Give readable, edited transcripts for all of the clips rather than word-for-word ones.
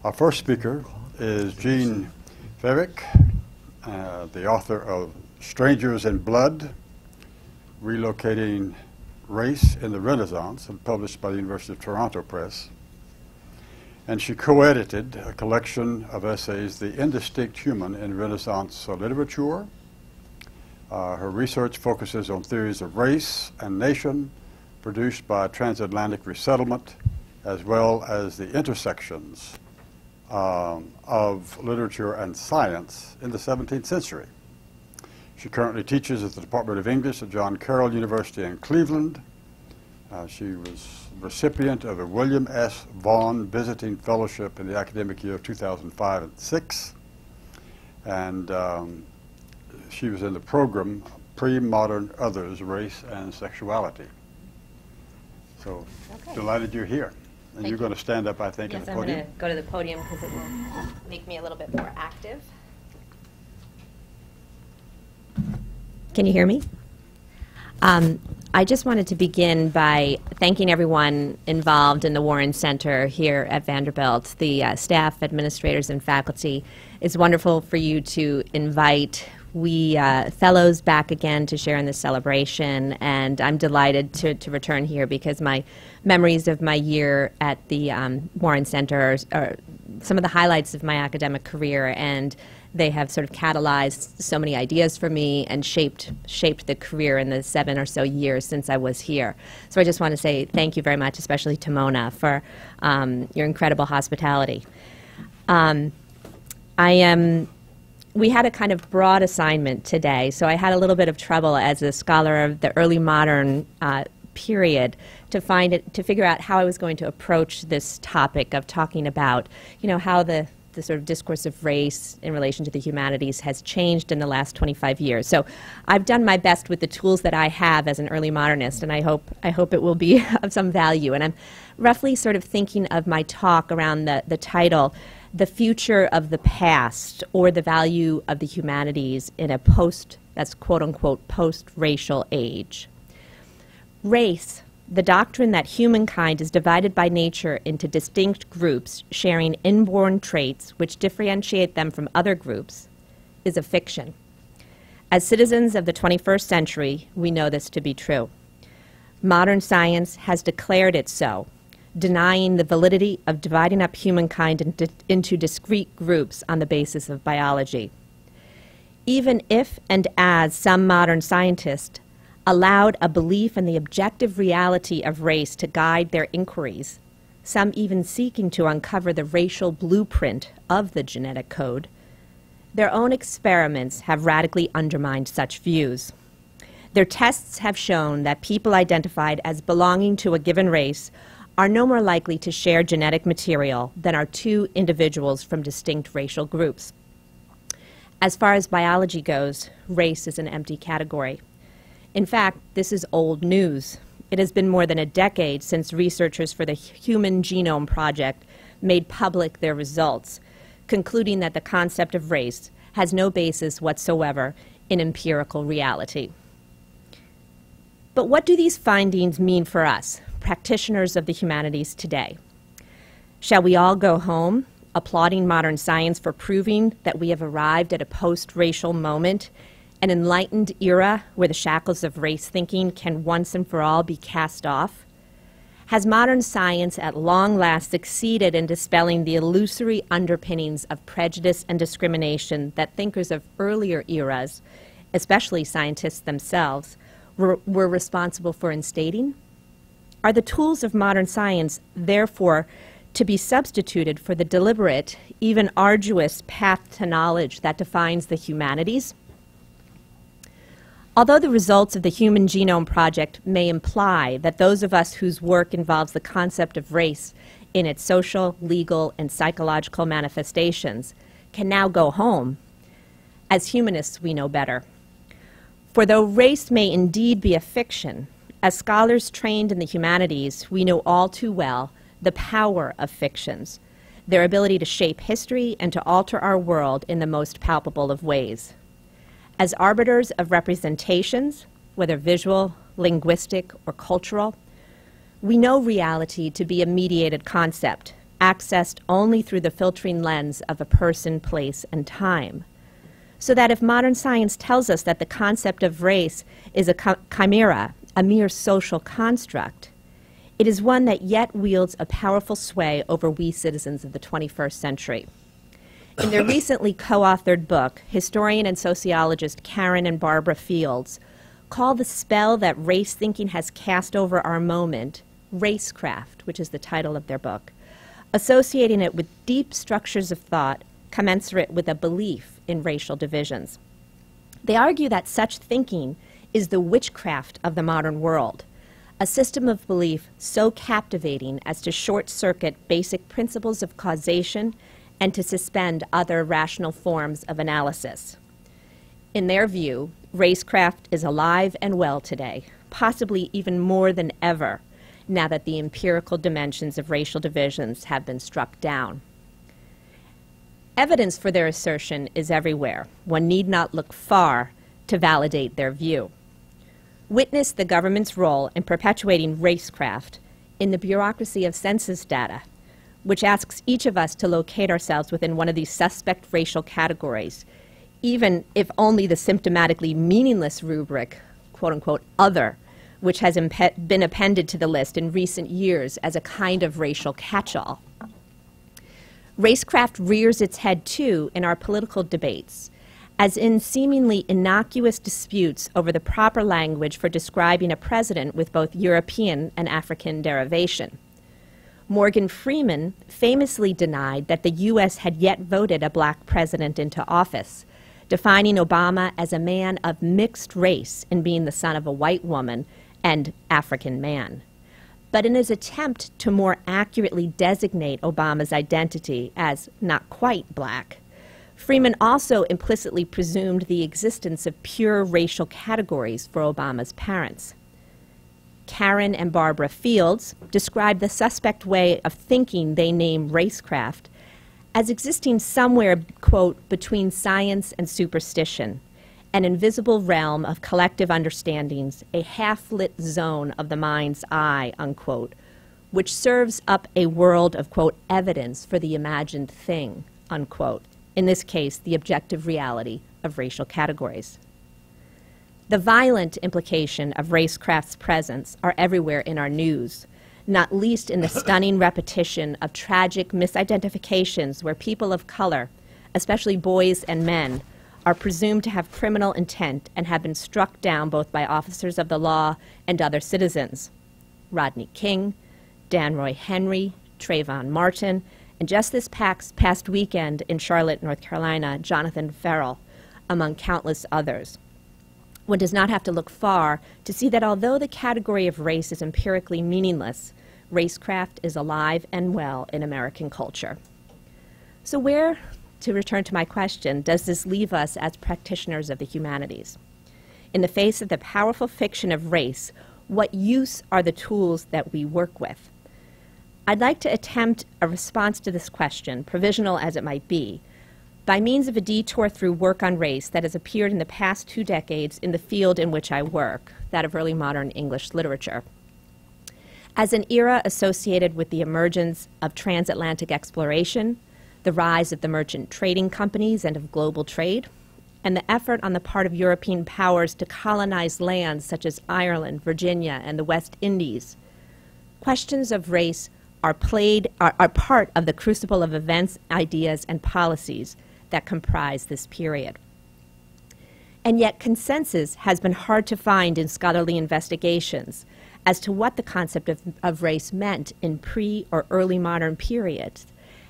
Our first speaker is Jean Ferrick, the author of Strangers in Blood, Relocating Race in the Renaissance, and published by the University of Toronto Press. And she co-edited a collection of essays, The Indistinct Human in Renaissance Literature. Her research focuses on theories of race and nation produced by transatlantic resettlement, as well as the intersections of literature and science in the 17th century. She currently teaches at the Department of English at John Carroll University in Cleveland. She was recipient of a William S. Vaughan Visiting Fellowship in the academic year of 2005 and 6. And she was in the program Pre-Modern Others, Race and Sexuality. So delighted you're here. And you're going to stand up, I think, yes, at the I'm podium. going to go to the podium because it will make me a little bit more active. Can you hear me? I just wanted to begin by thanking everyone involved in the Warren Center here at Vanderbilt, the staff, administrators, and faculty. It's wonderful for you to invite we fellows back again to share in this celebration, and I'm delighted to return here because my memories of my year at the Warren Center are some of the highlights of my academic career, and they have sort of catalyzed so many ideas for me and shaped the career in the 7 or so years since I was here. So I just want to say thank you very much, especially to Mona, for your incredible hospitality. We had a kind of broad assignment today, so I had a little bit of trouble as a scholar of the early modern period to figure out how I was going to approach this topic of talking about, how the sort of discourse of race in relation to the humanities has changed in the last 25 years. So I've done my best with the tools that I have as an early modernist, and I hope it will be of some value. And I'm roughly sort of thinking of my talk around the title, The Future of the Past, or the Value of the Humanities in a that's quote-unquote post-racial age. Race, the doctrine that humankind is divided by nature into distinct groups sharing inborn traits which differentiate them from other groups, is a fiction. As citizens of the 21st century, we know this to be true. Modern science has declared it so, denying the validity of dividing up humankind into discrete groups on the basis of biology. Even if and as some modern scientists allowed a belief in the objective reality of race to guide their inquiries, some even seeking to uncover the racial blueprint of the genetic code, their own experiments have radically undermined such views. Their tests have shown that people identified as belonging to a given race are no more likely to share genetic material than are two individuals from distinct racial groups. As far as biology goes, race is an empty category. In fact, this is old news. It has been more than a decade since researchers for the Human Genome Project made public their results, concluding that the concept of race has no basis whatsoever in empirical reality. But what do these findings mean for us, practitioners of the humanities today? Shall we all go home applauding modern science for proving that we have arrived at a post-racial moment, an enlightened era where the shackles of race thinking can once and for all be cast off? Has modern science at long last succeeded in dispelling the illusory underpinnings of prejudice and discrimination that thinkers of earlier eras, especially scientists themselves, were responsible for instating? Are the tools of modern science, therefore, to be substituted for the deliberate, even arduous path to knowledge that defines the humanities? Although the results of the Human Genome Project may imply that those of us whose work involves the concept of race in its social, legal, and psychological manifestations can now go home, as humanists we know better. For though race may indeed be a fiction, as scholars trained in the humanities, we know all too well the power of fictions, their ability to shape history and to alter our world in the most palpable of ways. As arbiters of representations, whether visual, linguistic, or cultural, we know reality to be a mediated concept, accessed only through the filtering lens of a person, place, and time. So that if modern science tells us that the concept of race is a chimera, a mere social construct, it is one that yet wields a powerful sway over we citizens of the 21st century. In their recently co-authored book, historian and sociologist Karen and Barbara Fields call the spell that race thinking has cast over our moment racecraft, which is the title of their book, associating it with deep structures of thought commensurate with a belief in racial divisions. They argue that such thinking is the witchcraft of the modern world, a system of belief so captivating as to short-circuit basic principles of causation and to suspend other rational forms of analysis. In their view, racecraft is alive and well today, possibly even more than ever, now that the empirical dimensions of racial divisions have been struck down. Evidence for their assertion is everywhere. One need not look far to validate their view. Witness the government's role in perpetuating racecraft in the bureaucracy of census data, which asks each of us to locate ourselves within one of these suspect racial categories, even if only the symptomatically meaningless rubric, quote-unquote, other, which has been appended to the list in recent years as a kind of racial catch-all. Racecraft rears its head, too, in our political debates, as in seemingly innocuous disputes over the proper language for describing a president with both European and African derivation. Morgan Freeman famously denied that the U.S. had yet voted a black president into office, defining Obama as a man of mixed race in being the son of a white woman and African man. But in his attempt to more accurately designate Obama's identity as not quite black, Freeman also implicitly presumed the existence of pure racial categories for Obama's parents. Karen and Barbara Fields describe the suspect way of thinking they name racecraft as existing somewhere, quote, between science and superstition, an invisible realm of collective understandings, a half-lit zone of the mind's eye, unquote, which serves up a world of, quote, evidence for the imagined thing, unquote, in this case, the objective reality of racial categories. The violent implication of racecraft's presence are everywhere in our news, not least in the stunning repetition of tragic misidentifications where people of color, especially boys and men, are presumed to have criminal intent and have been struck down both by officers of the law and other citizens. Rodney King, Danroy Henry, Trayvon Martin, and just this past weekend in Charlotte, North Carolina, Jonathan Ferrell, among countless others. One does not have to look far to see that although the category of race is empirically meaningless, racecraft is alive and well in American culture. So where, to return to my question, does this leave us as practitioners of the humanities? In the face of the powerful fiction of race, what use are the tools that we work with? I'd like to attempt a response to this question, provisional as it might be, by means of a detour through work on race that has appeared in the past 2 decades in the field in which I work, that of early modern English literature. As an era associated with the emergence of transatlantic exploration, the rise of the merchant trading companies and of global trade, and the effort on the part of European powers to colonize lands such as Ireland, Virginia, and the West Indies, questions of race are part of the crucible of events, ideas, and policies that comprise this period. And yet consensus has been hard to find in scholarly investigations as to what the concept of race meant in pre- or early modern periods,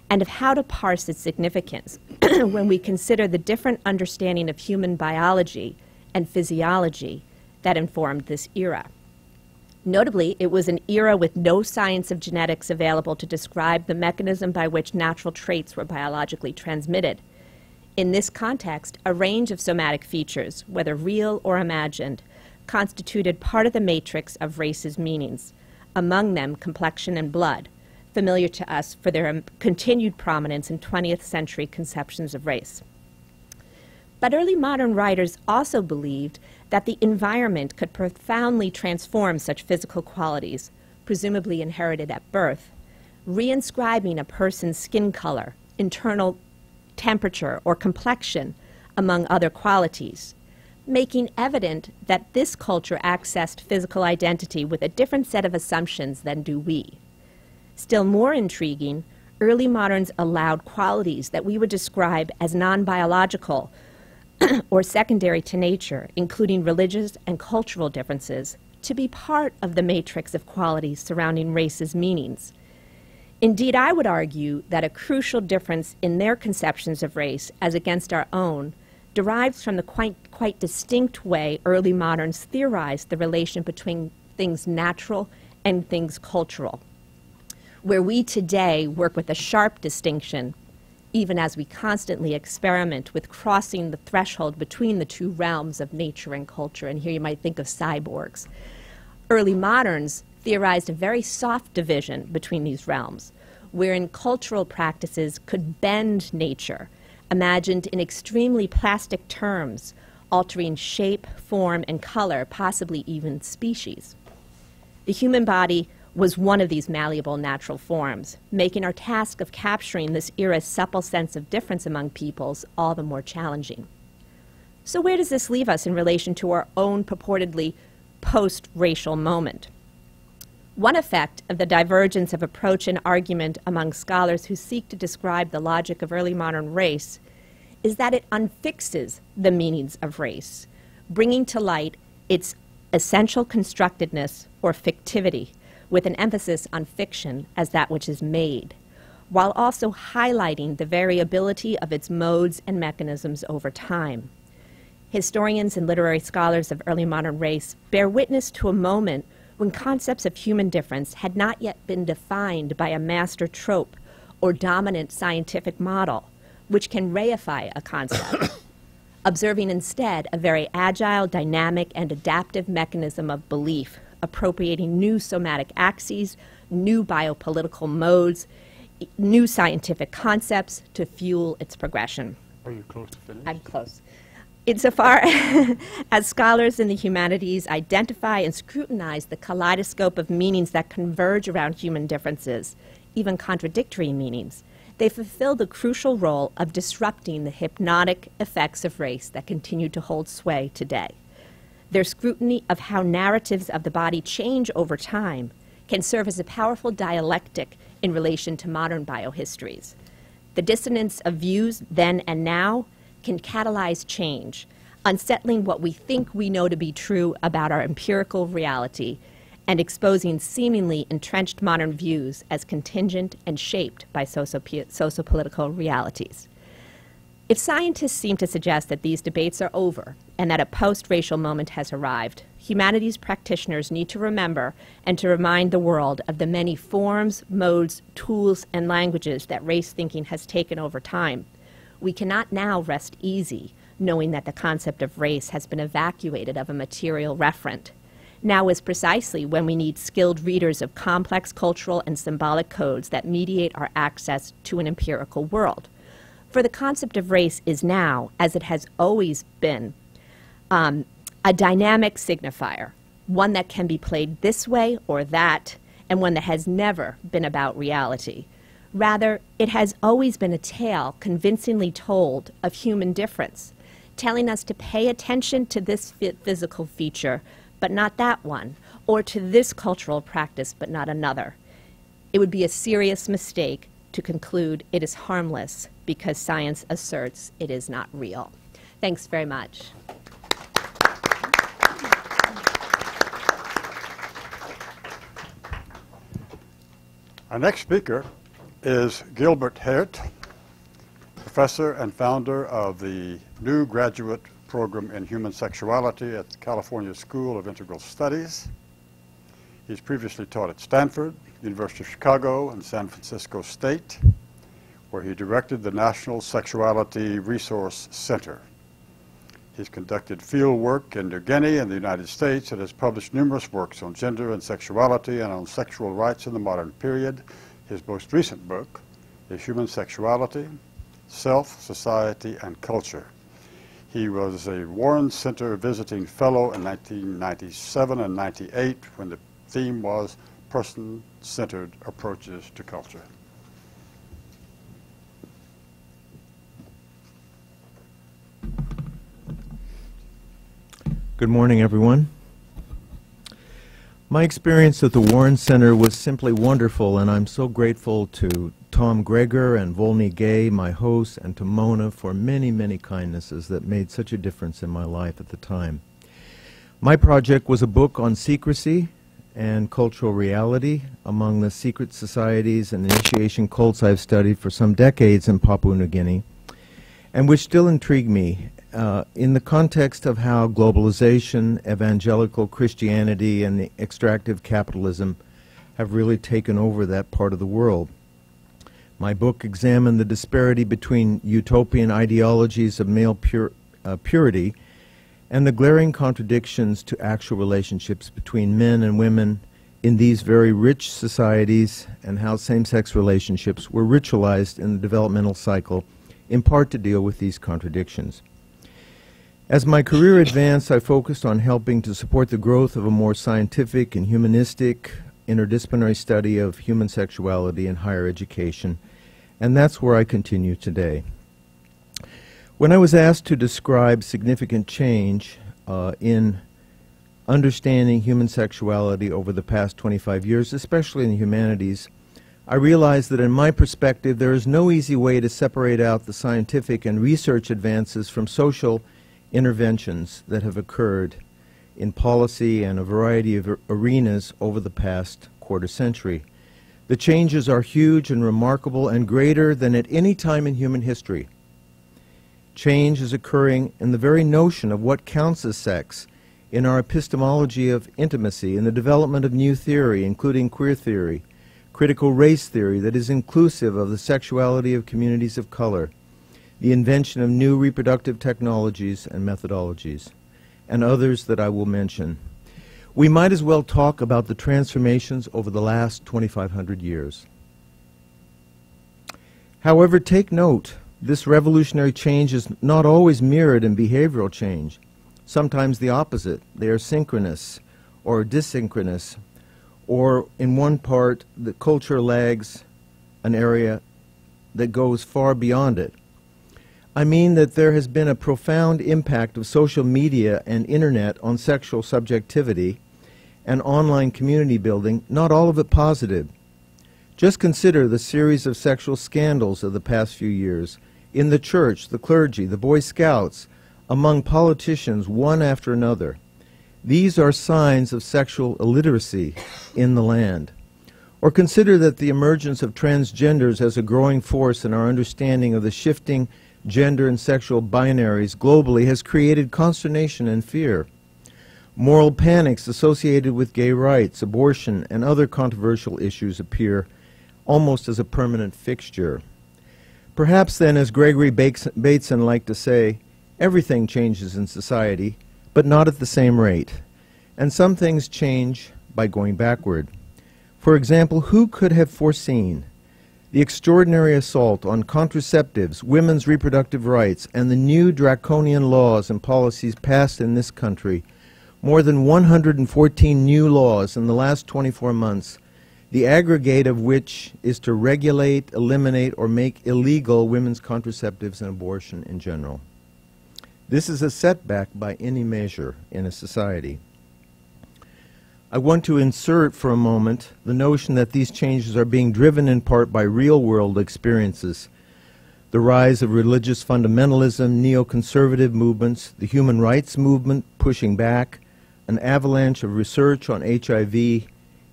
and of how to parse its significance when we consider the different understanding of human biology and physiology that informed this era. Notably, it was an era with no science of genetics available to describe the mechanism by which natural traits were biologically transmitted. In this context, a range of somatic features, whether real or imagined, constituted part of the matrix of race's meanings, among them complexion and blood, familiar to us for their continued prominence in 20th century conceptions of race. But early modern writers also believed that the environment could profoundly transform such physical qualities, presumably inherited at birth, reinscribing a person's skin color, internal temperature, or complexion, among other qualities, making evident that this culture accessed physical identity with a different set of assumptions than do we. Still more intriguing, early moderns allowed qualities that we would describe as non-biological or secondary to nature, including religious and cultural differences, to be part of the matrix of qualities surrounding race's meanings. Indeed, I would argue that a crucial difference in their conceptions of race as against our own derives from the quite distinct way early moderns theorized the relation between things natural and things cultural, where we today work with a sharp distinction, even as we constantly experiment with crossing the threshold between the two realms of nature and culture. And here you might think of cyborgs. Early moderns theorized a very soft division between these realms, wherein cultural practices could bend nature, imagined in extremely plastic terms, altering shape, form, and color, possibly even species. The human body was one of these malleable natural forms, making our task of capturing this era's supple sense of difference among peoples all the more challenging. So where does this leave us in relation to our own purportedly post-racial moment? One effect of the divergence of approach and argument among scholars who seek to describe the logic of early modern race is that it unfixes the meanings of race, bringing to light its essential constructedness or fictivity, with an emphasis on fiction as that which is made, while also highlighting the variability of its modes and mechanisms over time. Historians and literary scholars of early modern race bear witness to a moment when concepts of human difference had not yet been defined by a master trope or dominant scientific model, which can reify a concept, observing instead a very agile, dynamic, and adaptive mechanism of belief, appropriating new somatic axes, new biopolitical modes, new scientific concepts to fuel its progression. Are you close to finish? I'm close. Insofar as scholars in the humanities identify and scrutinize the kaleidoscope of meanings that converge around human differences, even contradictory meanings, they fulfill the crucial role of disrupting the hypnotic effects of race that continue to hold sway today. Their scrutiny of how narratives of the body change over time can serve as a powerful dialectic in relation to modern biohistories. The dissonance of views then and now can catalyze change, unsettling what we think we know to be true about our empirical reality and exposing seemingly entrenched modern views as contingent and shaped by sociopolitical realities. If scientists seem to suggest that these debates are over and that a post-racial moment has arrived, humanities practitioners need to remember and to remind the world of the many forms, modes, tools, and languages that race thinking has taken over time. We cannot now rest easy, knowing that the concept of race has been evacuated of a material referent. Now is precisely when we need skilled readers of complex cultural and symbolic codes that mediate our access to an empirical world. For the concept of race is now, as it has always been, a dynamic signifier, one that can be played this way or that, and one that has never been about reality. Rather, it has always been a tale convincingly told of human difference, telling us to pay attention to this physical feature, but not that one, or to this cultural practice, but not another. It would be a serious mistake to conclude it is harmless because science asserts it is not real. Thanks very much. Our next speaker is Gilbert Herdt, professor and founder of the new graduate program in human sexuality at the California School of Integral Studies. He's previously taught at Stanford, University of Chicago, and San Francisco State, where he directed the National Sexuality Resource Center. He's conducted field work in New Guinea and the United States and has published numerous works on gender and sexuality and on sexual rights in the modern period. His most recent book is Human Sexuality, Self, Society, and Culture. He was a Warren Center visiting fellow in 1997 and 98 when the theme was person-centered approaches to culture. Good morning, everyone. My experience at the Warren Center was simply wonderful, and I'm so grateful to Tom Greger and Volney Gay, my hosts, and to Mona for many, many kindnesses that made such a difference in my life at the time. My project was a book on secrecy and cultural reality among the secret societies and initiation cults I've studied for some decades in Papua New Guinea, and which still intrigue me in the context of how globalization, evangelical Christianity, and the extractive capitalism have really taken over that part of the world. My book examined the disparity between utopian ideologies of male purity and the glaring contradictions to actual relationships between men and women in these very rich societies, and how same-sex relationships were ritualized in the developmental cycle, in part to deal with these contradictions. As my career advanced, I focused on helping to support the growth of a more scientific and humanistic interdisciplinary study of human sexuality in higher education, and that's where I continue today. When I was asked to describe significant change in understanding human sexuality over the past 25 years, especially in the humanities, I realized that in my perspective there is no easy way to separate out the scientific and research advances from social interventions that have occurred in policy and a variety of arenas over the past quarter century. The changes are huge and remarkable and greater than at any time in human history. Change is occurring in the very notion of what counts as sex, in our epistemology of intimacy, in the development of new theory, including queer theory, critical race theory that is inclusive of the sexuality of communities of color, the invention of new reproductive technologies and methodologies, and others that I will mention. We might as well talk about the transformations over the last 2,500 years. However, take note, this revolutionary change is not always mirrored in behavioral change. Sometimes the opposite. They are synchronous or dissynchronous, or in one part, the culture lags an area that goes far beyond it. I mean that there has been a profound impact of social media and internet on sexual subjectivity and online community building, not all of it positive. Just consider the series of sexual scandals of the past few years in the church, the clergy, the Boy Scouts, among politicians, one after another. These are signs of sexual illiteracy in the land. Or consider that the emergence of transgenders as a growing force in our understanding of the shifting gender and sexual binaries globally has created consternation and fear. Moral panics associated with gay rights, abortion, and other controversial issues appear almost as a permanent fixture. Perhaps then, as Gregory Bateson liked to say, everything changes in society, but not at the same rate. And some things change by going backward. For example, who could have foreseen the extraordinary assault on contraceptives, women's reproductive rights, and the new draconian laws and policies passed in this country, more than 114 new laws in the last 24 months, the aggregate of which is to regulate, eliminate, or make illegal women's contraceptives and abortion in general. This is a setback by any measure in a society. I want to insert for a moment the notion that these changes are being driven in part by real-world experiences. The rise of religious fundamentalism, neoconservative movements, the human rights movement pushing back, an avalanche of research on HIV,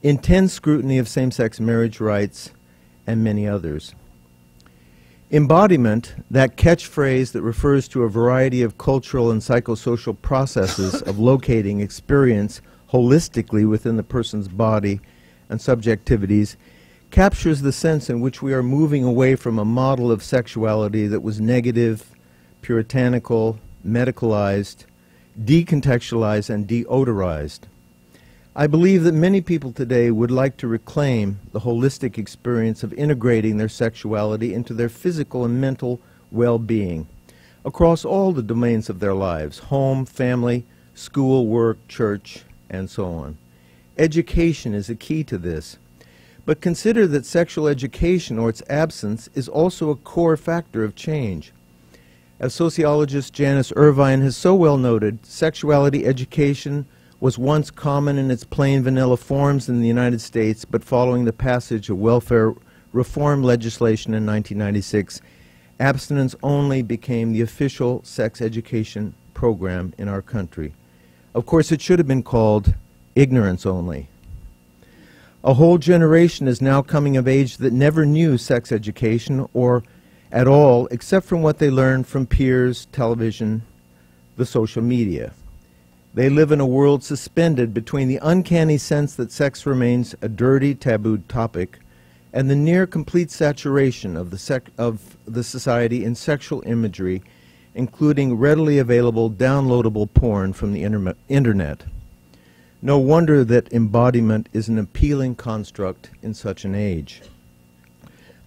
intense scrutiny of same-sex marriage rights, and many others. Embodiment, that catchphrase that refers to a variety of cultural and psychosocial processes of locating experience holistically within the person's body and subjectivities, captures the sense in which we are moving away from a model of sexuality that was negative, puritanical, medicalized, decontextualized, and deodorized. I believe that many people today would like to reclaim the holistic experience of integrating their sexuality into their physical and mental well-being across all the domains of their lives: home, family, school, work, church, and so on. Education is a key to this. But consider that sexual education, or its absence, is also a core factor of change. As sociologist Janice Irvine has so well noted, sexuality education was once common in its plain vanilla forms in the United States, but following the passage of welfare reform legislation in 1996, abstinence only became the official sex education program in our country. Of course, it should have been called ignorance only. A whole generation is now coming of age that never knew sex education or at all, except from what they learned from peers, television, the social media. They live in a world suspended between the uncanny sense that sex remains a dirty, tabooed topic and the near complete saturation of the society in sexual imagery, including readily available downloadable porn from the internet. No wonder that embodiment is an appealing construct in such an age.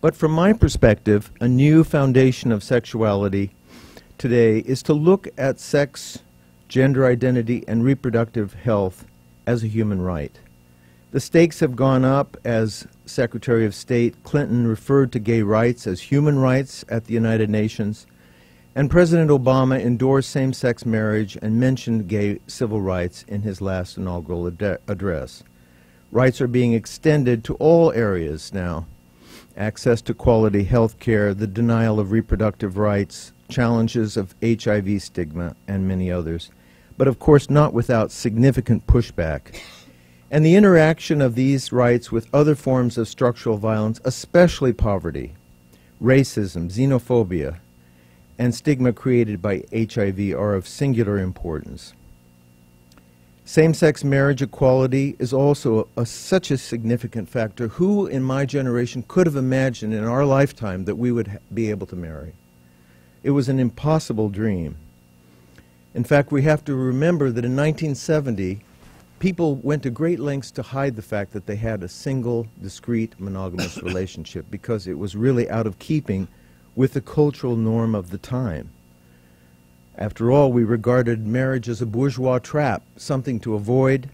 But from my perspective, a new foundation of sexuality today is to look at sex, gender identity, and reproductive health as a human right. The stakes have gone up as Secretary of State Clinton referred to gay rights as human rights at the United Nations, and President Obama endorsed same-sex marriage and mentioned gay civil rights in his last inaugural address. Rights are being extended to all areas now: access to quality health care, the denial of reproductive rights, challenges of HIV stigma, and many others, but of course not without significant pushback. And the interaction of these rights with other forms of structural violence, especially poverty, racism, xenophobia, and stigma created by HIV are of singular importance. Same-sex marriage equality is also such a significant factor. Who in my generation could have imagined in our lifetime that we would be able to marry? It was an impossible dream. In fact, we have to remember that in 1970, people went to great lengths to hide the fact that they had a single, discrete, monogamous relationship because it was really out of keeping with the cultural norm of the time. After all, we regarded marriage as a bourgeois trap, something to avoid,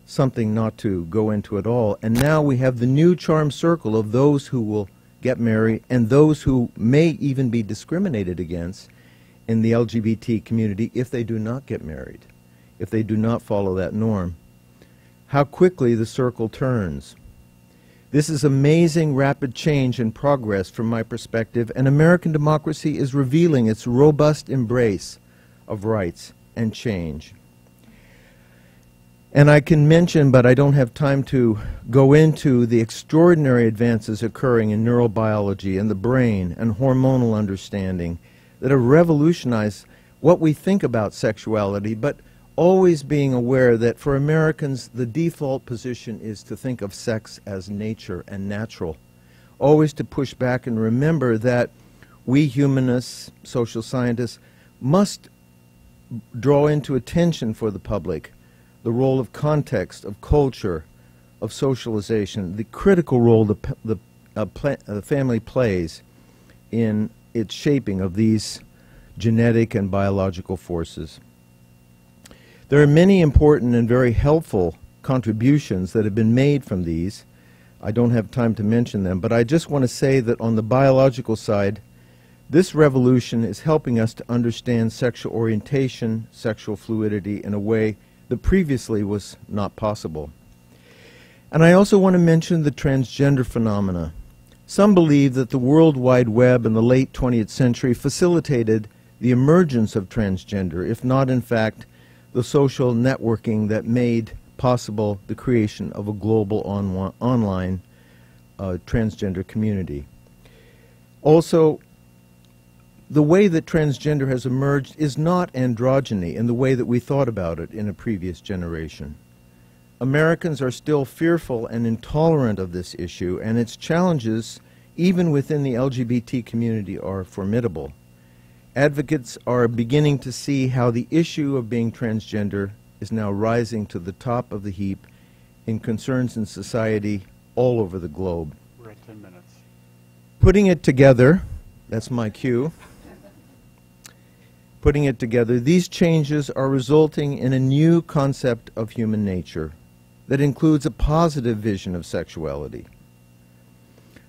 something not to go into at all. And now we have the new charm circle of those who will get married and those who may even be discriminated against in the LGBT community if they do not get married, if they do not follow that norm. How quickly the circle turns. This is amazing rapid change and progress from my perspective, and American democracy is revealing its robust embrace of rights and change. And I can mention, but I don't have time to go into the extraordinary advances occurring in neurobiology and the brain and hormonal understanding that have revolutionized what we think about sexuality, but always being aware that for Americans, the default position is to think of sex as nature and natural. Always to push back and remember that we humanists, social scientists, must draw into attention for the public the role of context, of culture, of socialization, the critical role the family plays in its shaping of these genetic and biological forces. There are many important and very helpful contributions that have been made from these. I don't have time to mention them, but I just want to say that on the biological side, this revolution is helping us to understand sexual orientation, sexual fluidity in a way that previously was not possible. And I also want to mention the transgender phenomena. Some believe that the World Wide Web in the late 20th century facilitated the emergence of transgender, if not in fact the social networking that made possible the creation of a global online transgender community. Also, the way that transgender has emerged is not androgyny in the way that we thought about it in a previous generation. Americans are still fearful and intolerant of this issue, and its challenges, even within the LGBT community, are formidable. Advocates are beginning to see how the issue of being transgender is now rising to the top of the heap in concerns in society all over the globe. We're at 10 minutes. Putting it together, that's my cue. Putting it together, these changes are resulting in a new concept of human nature that includes a positive vision of sexuality.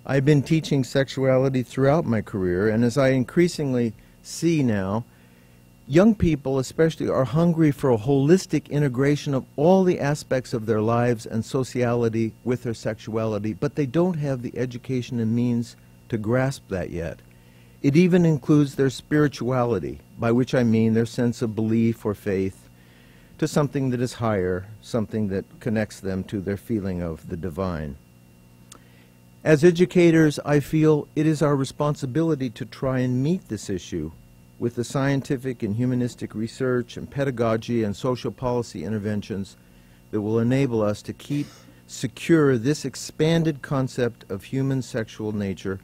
I've been teaching sexuality throughout my career, and as I increasingly see now, young people especially are hungry for a holistic integration of all the aspects of their lives and sociality with their sexuality, but they don't have the education and means to grasp that yet. It even includes their spirituality, by which I mean their sense of belief or faith to something that is higher, something that connects them to their feeling of the divine. As educators, I feel it is our responsibility to try and meet this issue with the scientific and humanistic research and pedagogy and social policy interventions that will enable us to keep secure this expanded concept of human sexual nature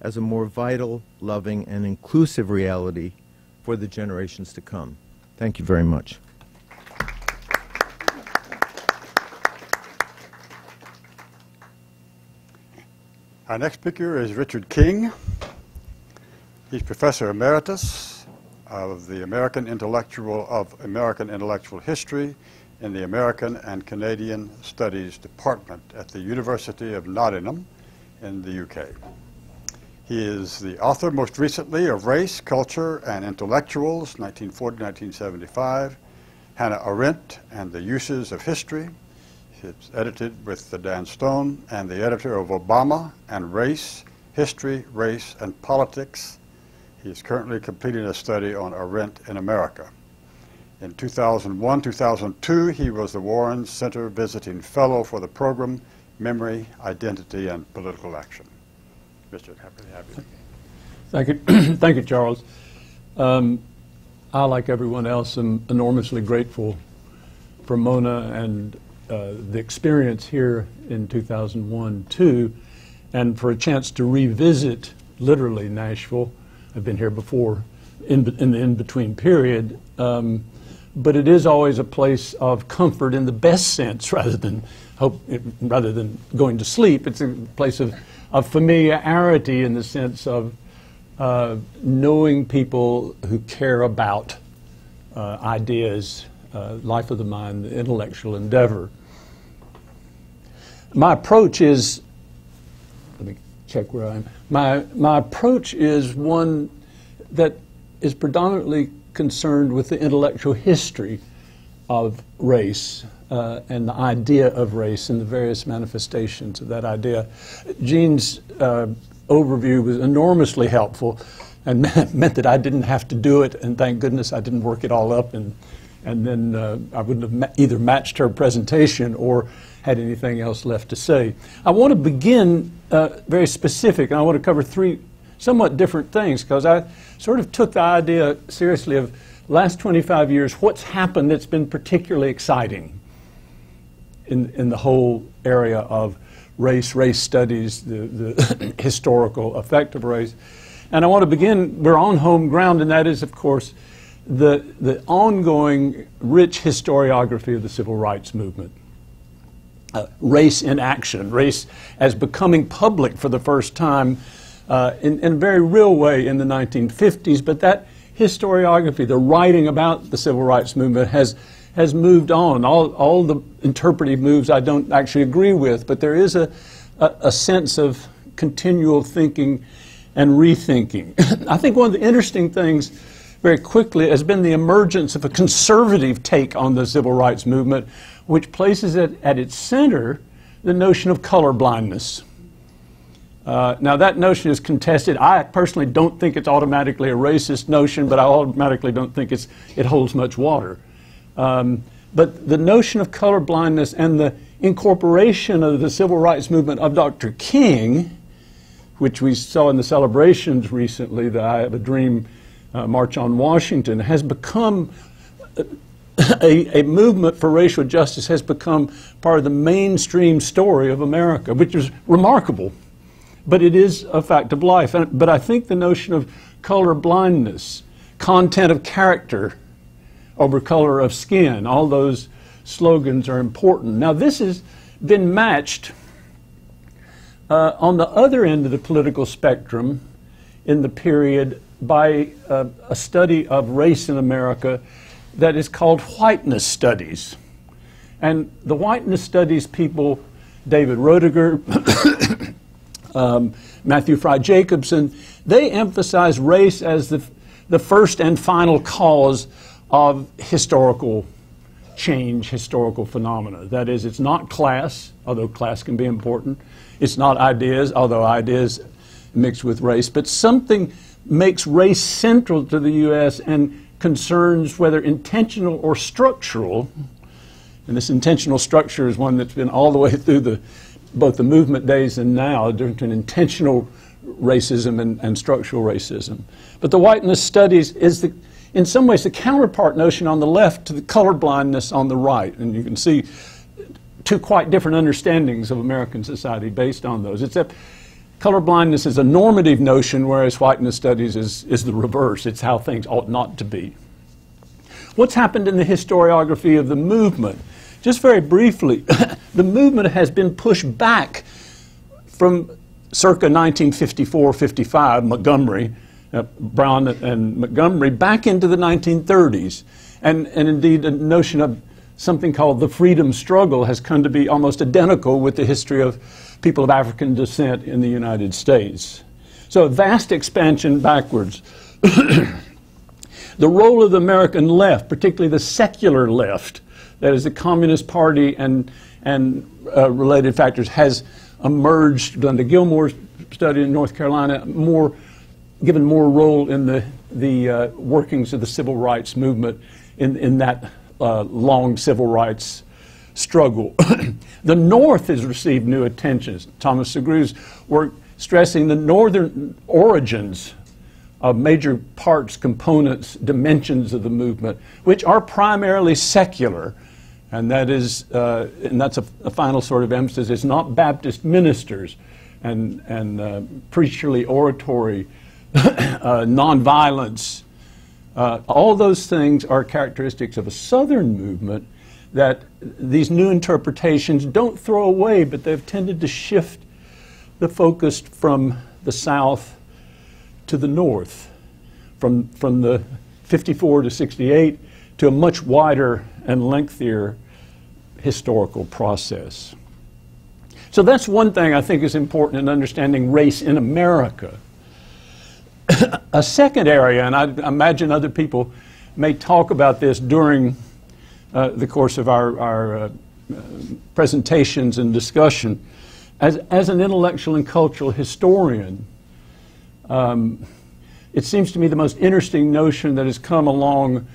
as a more vital, loving, and inclusive reality for the generations to come. Thank you very much. Our next speaker is Richard King. He's Professor Emeritus of the American Intellectual History in the American and Canadian Studies Department at the University of Nottingham in the UK. He is the author, most recently, of Race, Culture, and Intellectuals, 1940-1975, Hannah Arendt and the Uses of History. It's edited with Dan Stone, and the editor of Obama and Race, History, Race, and Politics. He is currently completing a study on Arendt in America. In 2001-2002, he was the Warren Center Visiting Fellow for the program Memory, Identity, and Political Action. Richard, happy to have you. Thank you, thank you, Charles. I, like everyone else, am enormously grateful for Mona and the experience here in 2001, too, and for a chance to revisit, literally, Nashville. I've been here before in the in-between period, but it is always a place of comfort in the best sense rather than going to sleep. It's a place of familiarity in the sense of knowing people who care about ideas, life of the mind, the intellectual endeavor. My approach is, let me check where I am. My approach is one that is predominantly concerned with the intellectual history of race and the idea of race and the various manifestations of that idea. Jean's overview was enormously helpful and meant that I didn't have to do it, and thank goodness I didn't work it all up, and then I wouldn't have either matched her presentation or had anything else left to say. I want to begin very specific, and I want to cover three somewhat different things, because I sort of took the idea seriously of last 25 years, what's happened that's been particularly exciting in the whole area of race studies, the historical effect of race. And I want to begin, we're on home ground, and that is, of course, the ongoing rich historiography of the civil rights movement. Race in action, race as becoming public for the first time in a very real way in the 1950s, but that historiography, the writing about the civil rights movement has moved on. All the interpretive moves I don't actually agree with, but there is a sense of continual thinking and rethinking. I think one of the interesting things very quickly has been the emergence of a conservative take on the civil rights movement, which places it at its center the notion of colorblindness. Now that notion is contested. I personally don't think it's automatically a racist notion, but I automatically don't think it holds much water. But the notion of colorblindness and the incorporation of the civil rights movement of Dr. King, which we saw in the celebrations recently, the I Have a Dream March on Washington, has become a movement for racial justice, has become part of the mainstream story of America, which is remarkable. But it is a fact of life. But I think the notion of color blindness, content of character over color of skin, all those slogans are important. Now this has been matched on the other end of the political spectrum in the period by a study of race in America that is called Whiteness Studies. And the Whiteness Studies people, David Roediger, Matthew Fry Jacobson, they emphasize race as the first and final cause of historical change, historical phenomena. That is, it's not class, although class can be important. It's not ideas, although ideas mixed with race. But something makes race central to the U.S. and concerns whether intentional or structural. And this intentional structure is one that's been all the way through both the movement days and now, between intentional racism and structural racism. But the Whiteness Studies is, in some ways, the counterpart notion on the left to the colorblindness on the right. And you can see two quite different understandings of American society based on those, except colorblindness is a normative notion, whereas Whiteness Studies is the reverse. It's how things ought not to be. What's happened in the historiography of the movement? Just very briefly, the movement has been pushed back from circa 1954-55, Montgomery, Brown and Montgomery, back into the 1930s. And indeed, a notion of something called the freedom struggle has come to be almost identical with the history of people of African descent in the United States. So a vast expansion backwards. The role of the American left, particularly the secular left, that is the Communist Party and related factors, has emerged under Gilmore's study in North Carolina, given more role in the workings of the civil rights movement in that long civil rights struggle. The North has received new attention. Thomas Segrew's work stressing the northern origins of major parts, components, dimensions of the movement, which are primarily secular, and that's a final sort of emphasis. It's not Baptist ministers and preacherly oratory, nonviolence. All those things are characteristics of a Southern movement that these new interpretations don't throw away, but they've tended to shift the focus from the South to the North, from the 54 to 68 to a much wider and lengthier historical process. So that's one thing I think is important in understanding race in America. A second area, and I imagine other people may talk about this during the course of our presentations and discussion, as an intellectual and cultural historian, it seems to me the most interesting notion that has come along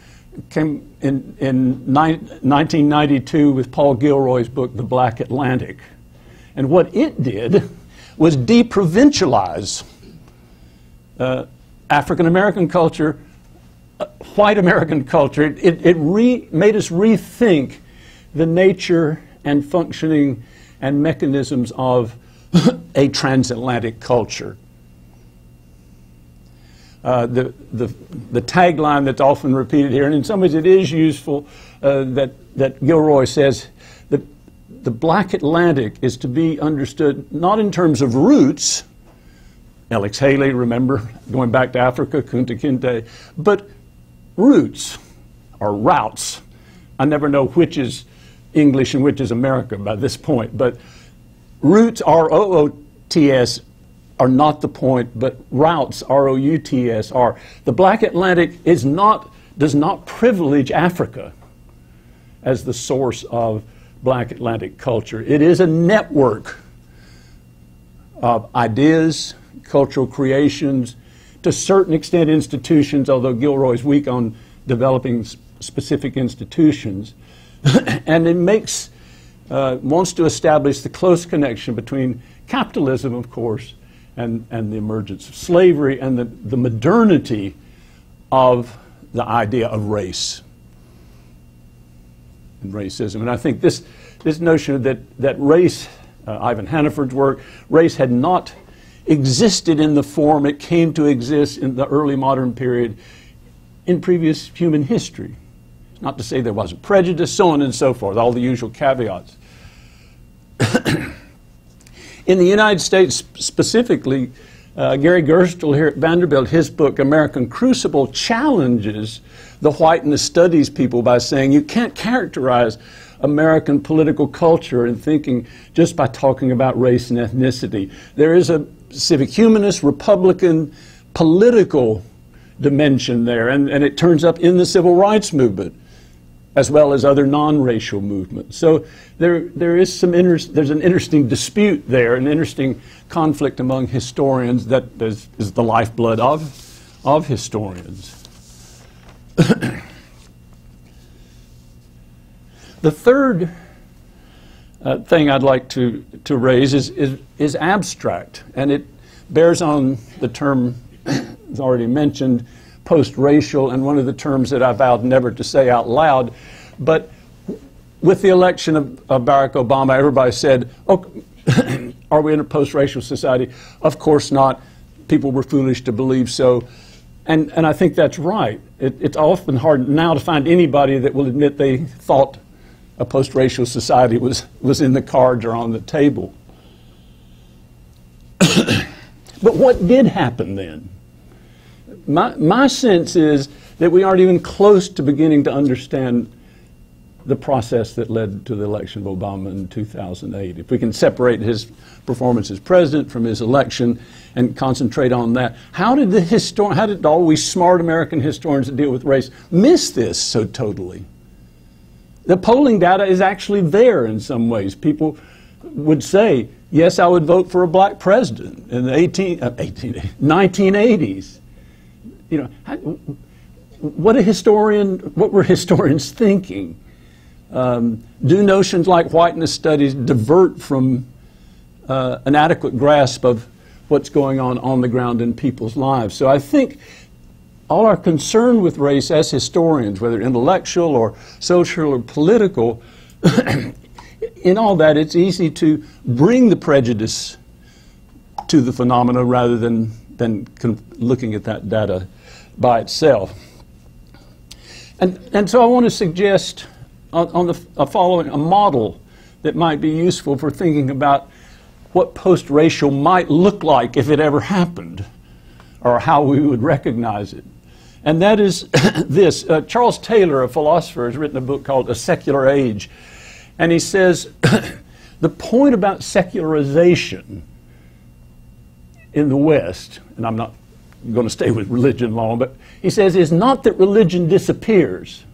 came in 1992 with Paul Gilroy's book, The Black Atlantic. And what it did was deprovincialize African American culture, white American culture. It made us rethink the nature and functioning and mechanisms of a transatlantic culture. The tagline that's often repeated here, and in some ways it is useful, that Gilroy says that the Black Atlantic is to be understood not in terms of roots, Alex Haley, remember, going back to Africa, Kunta Kinte, but roots or routes. I never know which is English and which is American by this point, but roots, R-O-O-T-S, are not the point, but routes, R-O-U-T-S, are. The Black Atlantic does not privilege Africa as the source of Black Atlantic culture. It is a network of ideas, cultural creations, to a certain extent institutions, although Gilroy's weak on developing specific institutions. And it wants to establish the close connection between capitalism, of course, and the emergence of slavery and the modernity of the idea of race and racism. And I think this notion that race, Ivan Hannaford's work, race had not existed in the form it came to exist in the early modern period in previous human history. Not to say there wasn't prejudice, so on and so forth, all the usual caveats. In the United States specifically, Gary Gerstle here at Vanderbilt, his book, American Crucible, challenges the Whiteness Studies people by saying you can't characterize American political culture and thinking just by talking about race and ethnicity. There is a civic humanist, Republican, political dimension there, and it turns up in the civil rights movement as well as other non-racial movements. So there is there's an interesting dispute there, an interesting conflict among historians that is the lifeblood of historians. The third thing I'd like to raise is abstract, and it bears on the term, as already mentioned, post-racial, and one of the terms that I vowed never to say out loud. But with the election of Barack Obama, everybody said, oh, are we in a post-racial society? Of course not. People were foolish to believe so. And I think that's right. It's often hard now to find anybody that will admit they thought a post-racial society was in the cards or on the table. But what did happen then? My sense is that we aren't even close to beginning to understand the process that led to the election of Obama in 2008. If we can separate his performance as president from his election and concentrate on that, how did all we smart American historians that deal with race miss this so totally? The polling data is actually there in some ways. People would say, yes, I would vote for a black president in the 1980s. You know, what were historians thinking? Do notions like Whiteness Studies divert from an adequate grasp of what's going on the ground in people's lives? So I think all our concern with race as historians, whether intellectual or social or political, in all that, it's easy to bring the prejudice to the phenomena rather than looking at that data by itself. And so I want to suggest following a model that might be useful for thinking about what post-racial might look like if it ever happened, or how we would recognize it. And that is this. Charles Taylor, a philosopher, has written a book called A Secular Age. And he says, the point about secularization in the West, and I'm not going to stay with religion long, but he says is not that religion disappears,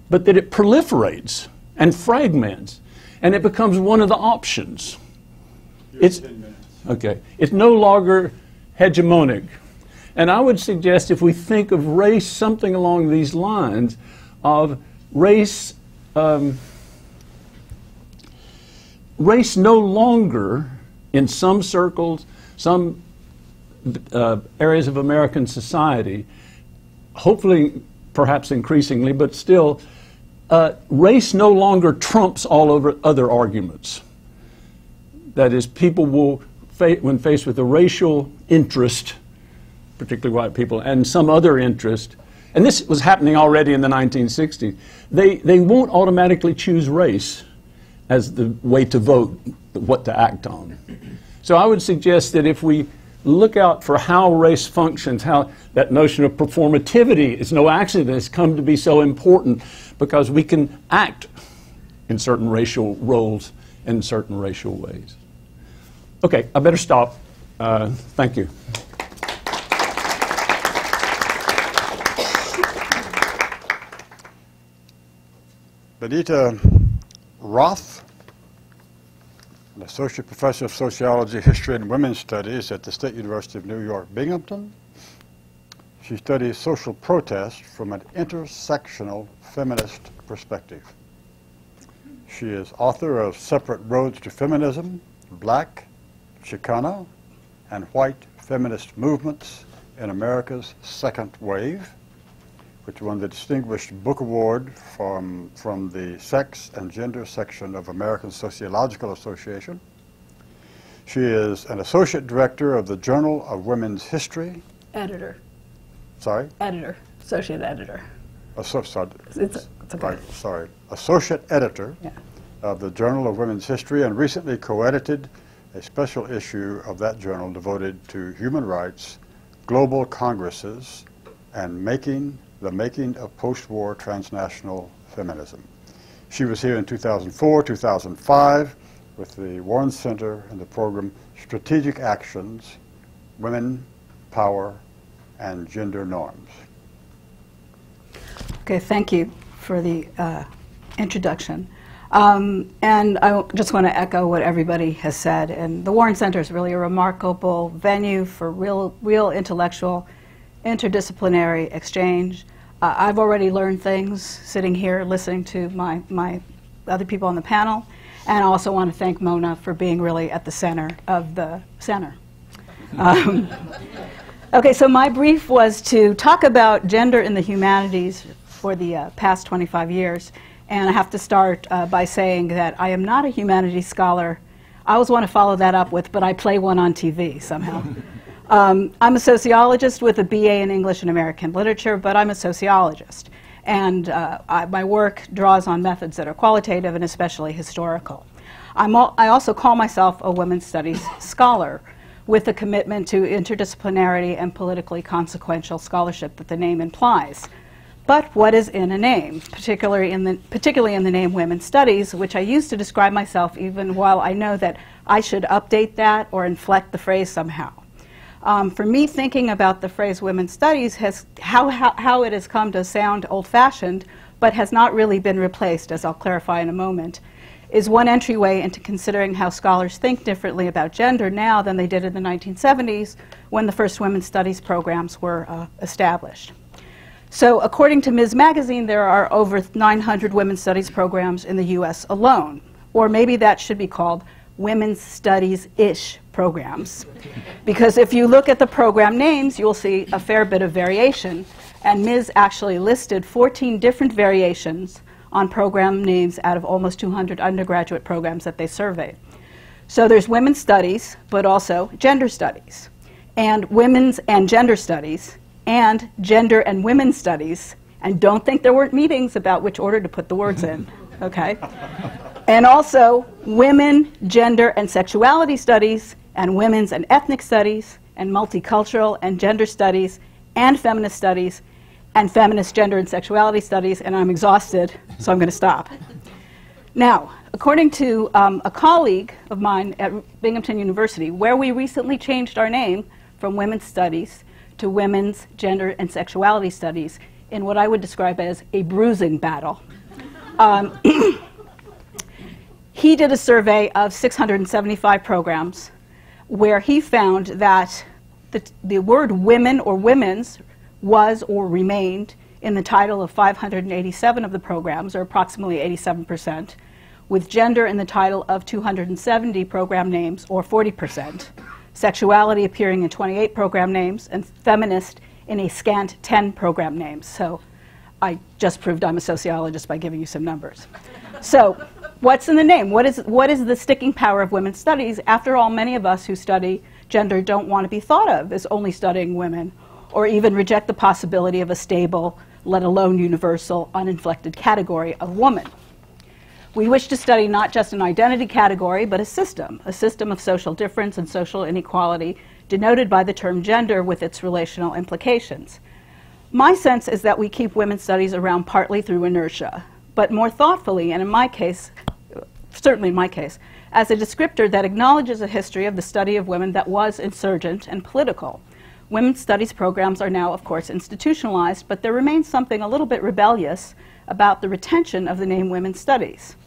but that it proliferates and fragments, and it becomes one of the options. It's no longer hegemonic. And I would suggest if we think of race something along these lines of race, race no longer, in some circles, some areas of American society, hopefully perhaps increasingly, but still, race no longer trumps all over other arguments. That is, people will, when faced with a racial interest, particularly white people, and some other interest, and this was happening already in the 1960s, they won't automatically choose race as the way to vote, what to act on. So I would suggest that if we look out for how race functions, how that notion of performativity is no accident, it's come to be so important because we can act in certain racial roles in certain racial ways. Okay, I better stop. Thank you. Benita Roth, an associate professor of sociology, history, and women's studies at the State University of New York, Binghamton. She studies social protest from an intersectional feminist perspective. She is author of Separate Roads to Feminism, Black, Chicana, and White Feminist Movements in America's Second Wave, which won the Distinguished Book Award from the Sex and Gender section of American Sociological Association. She is an associate director of the Journal of Women's History. Editor. Sorry? Editor. Associate editor. It's okay. Right, sorry. Associate editor of the Journal of Women's History, and recently co-edited a special issue of that journal devoted to human rights, global congresses, and the making of post-war transnational feminism. She was here in 2004, 2005 with the Warren Center and the program Strategic Actions, Women, Power, and Gender Norms. Okay, thank you for the introduction. And I just want to echo what everybody has said. And the Warren Center is really a remarkable venue for real intellectual, interdisciplinary exchange. I've already learned things sitting here listening to my other people on the panel. And I also want to thank Mona for being really at the center of the center. Okay, so my brief was to talk about gender in the humanities for the past 25 years. And I have to start by saying that I am not a humanities scholar. I always want to follow that up with, but I play one on TV somehow. I'm a sociologist with a BA in English and American Literature, but I'm a sociologist. And my work draws on methods that are qualitative and especially historical. I also call myself a women's studies scholar with a commitment to interdisciplinarity and politically consequential scholarship that the name implies. But what is in a name, particularly in the name women's studies, which I use to describe myself even while I know that I should update that or inflect the phrase somehow. For me, thinking about the phrase women's studies, how it has come to sound old-fashioned, but has not really been replaced, as I'll clarify in a moment, is one entryway into considering how scholars think differently about gender now than they did in the 1970s when the first women's studies programs were established. So according to Ms. Magazine, there are over 900 women's studies programs in the US alone, or maybe that should be called women's studies-ish programs. Because if you look at the program names, you'll see a fair bit of variation, and Ms. actually listed 14 different variations on program names out of almost 200 undergraduate programs that they surveyed. So there's women's studies, but also gender studies, and women's and gender studies, and gender and women's studies, and don't think there weren't meetings about which order to put the words in, okay? And also women, gender, and sexuality studies, and women's and ethnic studies, and multicultural and gender studies, and feminist studies, and feminist gender and sexuality studies, and I'm exhausted, so I'm going to stop. Now, according to a colleague of mine at Binghamton University, where we recently changed our name from women's studies to women's gender and sexuality studies in what I would describe as a bruising battle. He did a survey of 675 programs where he found that the word women or women's was or remained in the title of 587 of the programs, or approximately 87%, with gender in the title of 270 program names, or 40%. Sexuality appearing in 28 program names, and feminist in a scant 10 program names. So I just proved I'm a sociologist by giving you some numbers. So what's in the name? What is the sticking power of women's studies? After all, many of us who study gender don't want to be thought of as only studying women, or even reject the possibility of a stable, let alone universal, uninflected category of woman. We wish to study not just an identity category, but a system of social difference and social inequality denoted by the term gender with its relational implications. My sense is that we keep women's studies around partly through inertia, but more thoughtfully, and in my case, certainly in my case, as a descriptor that acknowledges a history of the study of women that was insurgent and political. Women's studies programs are now, of course, institutionalized, but there remains something a little bit rebellious about the retention of the name women's studies.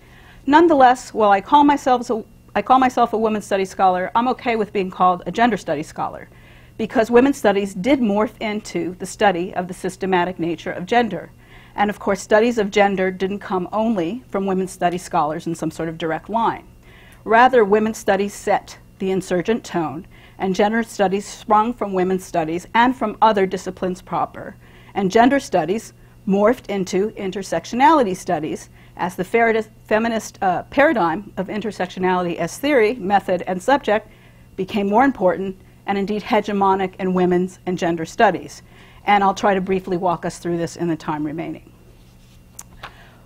Nonetheless, while I call myself a women's studies scholar, I'm okay with being called a gender studies scholar, because women's studies did morph into the study of the systematic nature of gender. And of course, studies of gender didn't come only from women's studies scholars in some sort of direct line. Rather, women's studies set the insurgent tone, and gender studies sprung from women's studies and from other disciplines proper. And gender studies morphed into intersectionality studies as the feminist paradigm of intersectionality as theory, method, and subject became more important and indeed hegemonic in women's and gender studies. And I'll try to briefly walk us through this in the time remaining.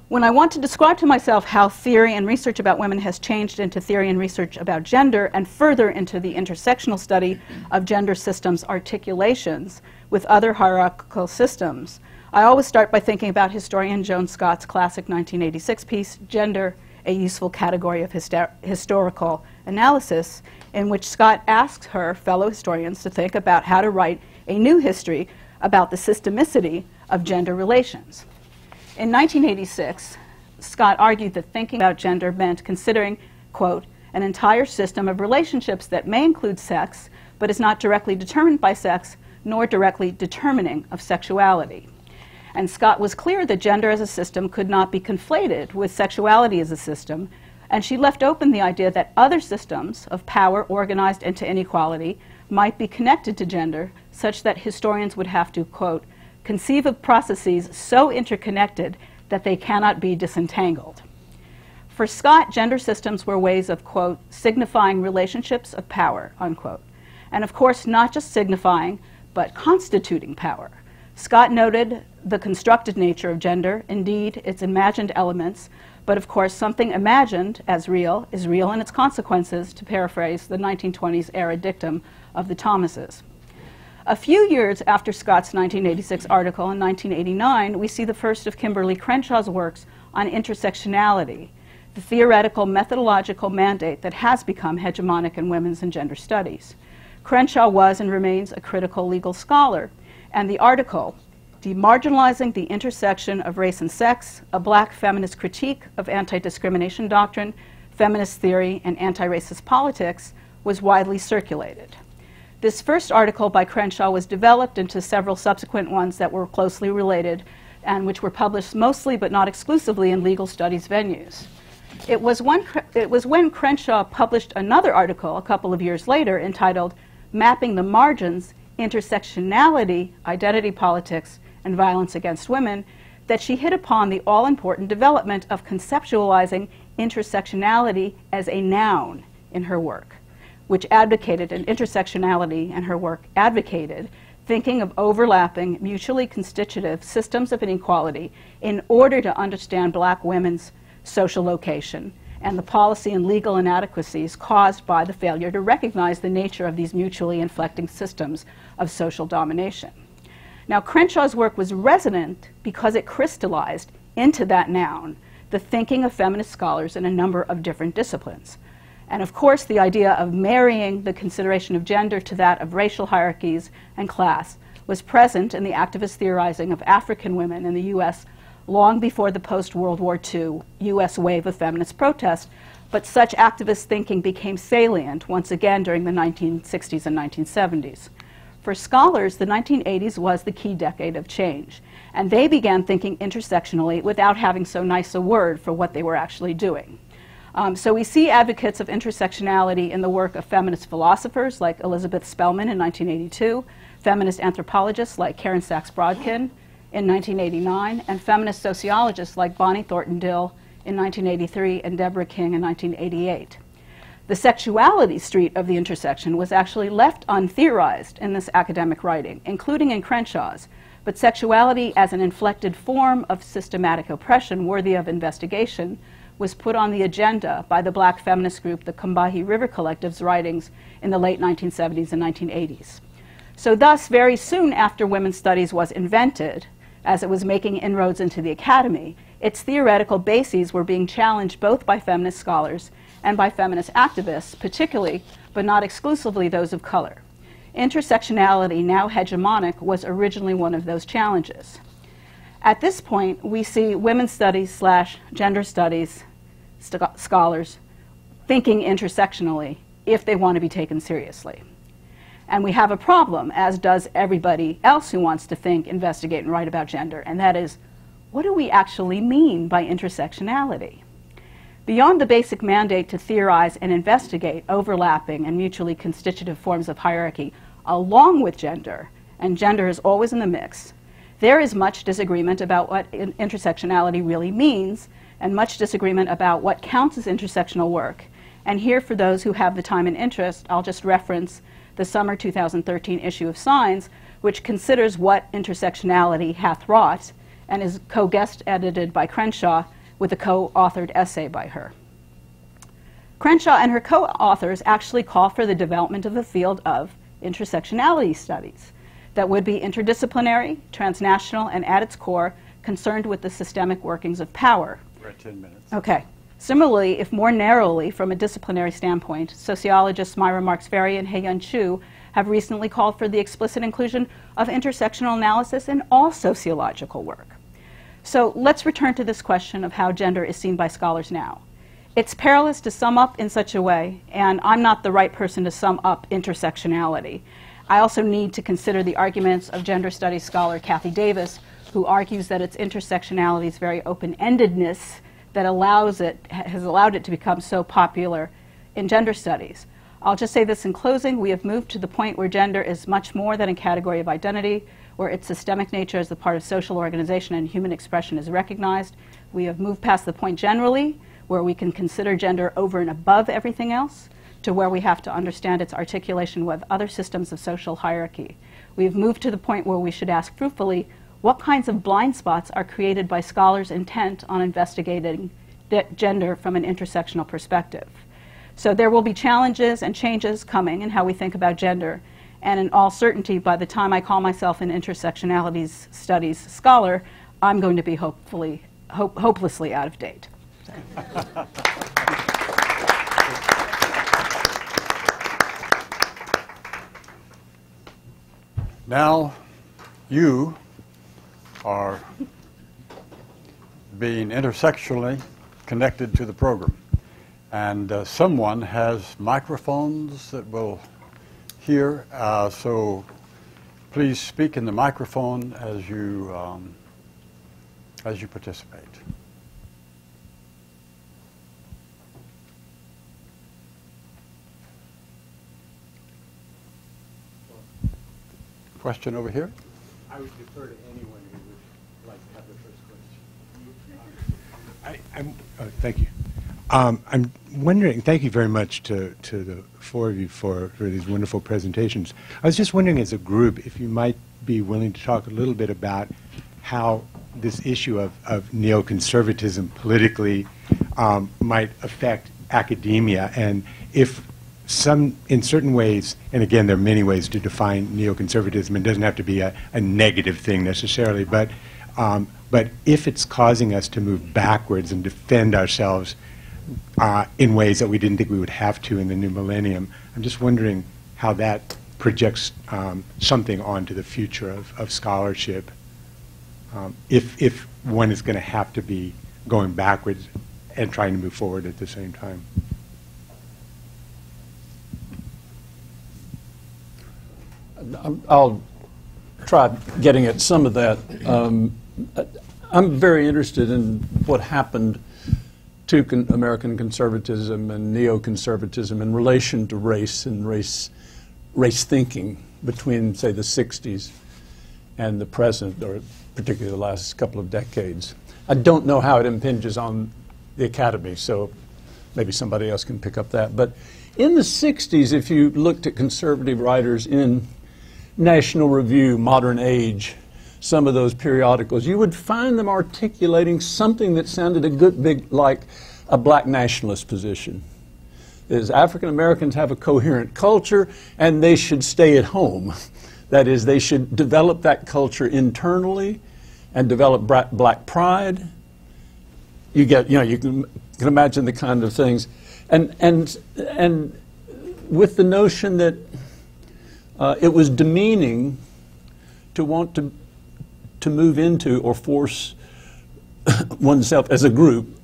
When I want to describe to myself how theory and research about women has changed into theory and research about gender and further into the intersectional study of gender systems articulations with other hierarchical systems, I always start by thinking about historian Joan Scott's classic 1986 piece, Gender, a Useful Category of Historical Analysis, in which Scott asks her fellow historians to think about how to write a new history about the systemicity of gender relations. In 1986, Scott argued that thinking about gender meant considering, quote, an entire system of relationships that may include sex, but is not directly determined by sex, nor directly determining of sexuality. And Scott was clear that gender as a system could not be conflated with sexuality as a system, and she left open the idea that other systems of power organized into inequality might be connected to gender, such that historians would have to, quote, conceive of processes so interconnected that they cannot be disentangled. For Scott, gender systems were ways of, quote, signifying relationships of power, unquote. And of course, not just signifying, but constituting power. Scott noted the constructed nature of gender, indeed its imagined elements, but of course something imagined as real is real in its consequences, to paraphrase the 1920s era dictum of the Thomases. A few years after Scott's 1986 article in 1989, we see the first of Kimberly Crenshaw's works on intersectionality, the theoretical methodological mandate that has become hegemonic in women's and gender studies. Crenshaw was and remains a critical legal scholar, and the article, Demarginalizing the Intersection of Race and Sex, a Black Feminist Critique of Anti-Discrimination Doctrine, Feminist Theory, and Anti-Racist Politics, was widely circulated. This first article by Crenshaw was developed into several subsequent ones that were closely related and which were published mostly but not exclusively in legal studies venues. It was when Crenshaw published another article a couple of years later entitled Mapping the Margins, Intersectionality, Identity Politics, and Violence Against Women that she hit upon the all-important development of conceptualizing intersectionality as a noun in her work, which advocated, and intersectionality in her work advocated, thinking of overlapping, mutually constitutive systems of inequality in order to understand Black women's social location and the policy and legal inadequacies caused by the failure to recognize the nature of these mutually inflecting systems of social domination. Now, Crenshaw's work was resonant because it crystallized into that noun the thinking of feminist scholars in a number of different disciplines. And of course, the idea of marrying the consideration of gender to that of racial hierarchies and class was present in the activist theorizing of African women in the U.S. long before the post-World War II U.S. wave of feminist protest, but such activist thinking became salient once again during the 1960s and 1970s. For scholars, the 1980s was the key decade of change, and they began thinking intersectionally without having so nice a word for what they were actually doing. So we see advocates of intersectionality in the work of feminist philosophers like Elizabeth Spellman in 1982, feminist anthropologists like Karen Sachs Brodkin in 1989, and feminist sociologists like Bonnie Thornton Dill in 1983 and Deborah King in 1988. The sexuality street of the intersection was actually left untheorized in this academic writing, including in Crenshaw's, but sexuality as an inflected form of systematic oppression worthy of investigation was put on the agenda by the Black feminist group, the Combahee River Collective's writings in the late 1970s and 1980s. So thus, very soon after women's studies was invented, as it was making inroads into the academy, its theoretical bases were being challenged both by feminist scholars and by feminist activists, particularly, but not exclusively, those of color. Intersectionality, now hegemonic, was originally one of those challenges. At this point, we see women's studies / gender studies scholars thinking intersectionally if they want to be taken seriously. And we have a problem, as does everybody else who wants to think, investigate, and write about gender, and that is, what do we actually mean by intersectionality? Beyond the basic mandate to theorize and investigate overlapping and mutually constitutive forms of hierarchy along with gender, and gender is always in the mix, there is much disagreement about what intersectionality really means, and much disagreement about what counts as intersectional work. And here, for those who have the time and interest, I'll just reference the summer 2013 issue of Signs, which considers what intersectionality hath wrought, and is co-guest edited by Crenshaw with a co-authored essay by her. Crenshaw and her co-authors actually call for the development of the field of intersectionality studies. that would be interdisciplinary, transnational, and at its core, concerned with the systemic workings of power. We're at 10 minutes. Okay. Similarly, if more narrowly from a disciplinary standpoint, sociologists Myra Marks-Ferry and Hae-Yun Chu have recently called for the explicit inclusion of intersectional analysis in all sociological work. So let's return to this question of how gender is seen by scholars now. It's perilous to sum up in such a way, and I'm not the right person to sum up intersectionality. I also need to consider the arguments of gender studies scholar Kathy Davis, who argues that its intersectionality's very open-endedness that has allowed it to become so popular in gender studies. I'll just say this in closing. We have moved to the point where gender is much more than a category of identity, where its systemic nature as a part of social organization and human expression is recognized. We have moved past the point generally where we can consider gender over and above everything else, to where we have to understand its articulation with other systems of social hierarchy. We've moved to the point where we should ask fruitfully, what kinds of blind spots are created by scholars intent on investigating gender from an intersectional perspective? So there will be challenges and changes coming in how we think about gender, and in all certainty, by the time I call myself an intersectionalities studies scholar, I'm going to be hopelessly out of date. Now, you are being intersectionally connected to the program. And someone has microphones that will hear, so please speak in the microphone as you participate. Question over here? I would defer to anyone who would like to have the first question. Thank you. I'm wondering, thank you very much to the four of you for these wonderful presentations. I was just wondering, as a group, if you might be willing to talk a little bit about how this issue of neoconservatism politically might affect academia, and if in certain ways, and again, there are many ways to define neoconservatism. It doesn't have to be a negative thing necessarily, but if it's causing us to move backwards and defend ourselves in ways that we didn't think we would have to in the new millennium, I'm just wondering how that projects something onto the future of scholarship, if one is going to have to be going backwards and trying to move forward at the same time. I'll try getting at some of that. I'm very interested in what happened to American conservatism and neoconservatism in relation to race and race thinking between, say, the 60s and the present, or particularly the last couple of decades. I don't know how it impinges on the academy, so maybe somebody else can pick up that. But in the 60s, if you looked at conservative writers in National Review, Modern Age, some of those periodicals, you would find them articulating something that sounded a good bit like a black nationalist position. Is African Americans have a coherent culture and they should stay at home. That is, they should develop that culture internally and develop black pride. You can imagine the kind of things, and with the notion that it was demeaning to want to move into or force oneself as a group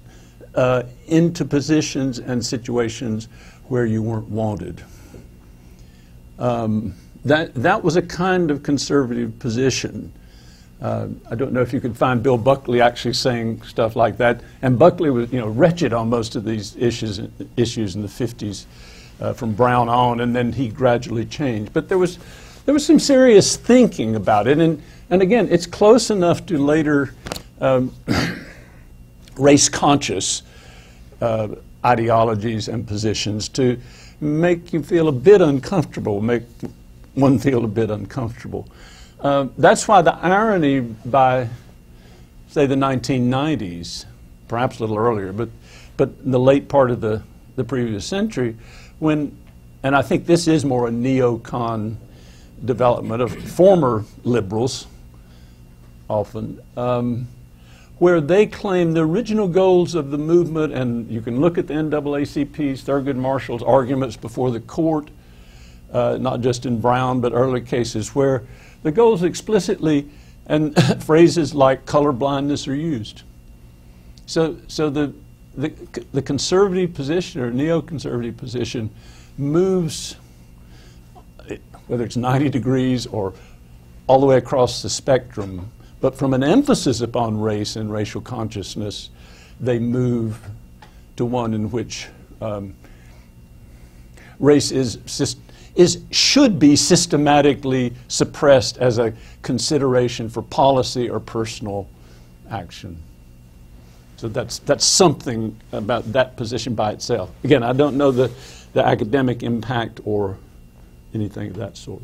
into positions and situations where you weren't wanted. That was a kind of conservative position. I don't know if you could find Bill Buckley actually saying stuff like that. And Buckley was, wretched on most of these issues in the 50s. From Brown on, and then he gradually changed. But there was some serious thinking about it, and again, it's close enough to later race-conscious ideologies and positions to make you feel a bit uncomfortable, make one feel a bit uncomfortable. That's why the irony by, say, the 1990s, perhaps a little earlier, but the late part of the previous century, and I think this is more a neocon development of former liberals, often, where they claim the original goals of the movement, and you can look at the NAACP's, Thurgood Marshall's arguments before the court, not just in Brown, but early cases, where the goals explicitly and phrases like colorblindness are used. So the conservative position or neoconservative position moves, whether it's 90 degrees or all the way across the spectrum, but from an emphasis upon race and racial consciousness, they move to one in which race should be systematically suppressed as a consideration for policy or personal action. So that's something about that position by itself. Again, I don't know the academic impact or anything of that sort.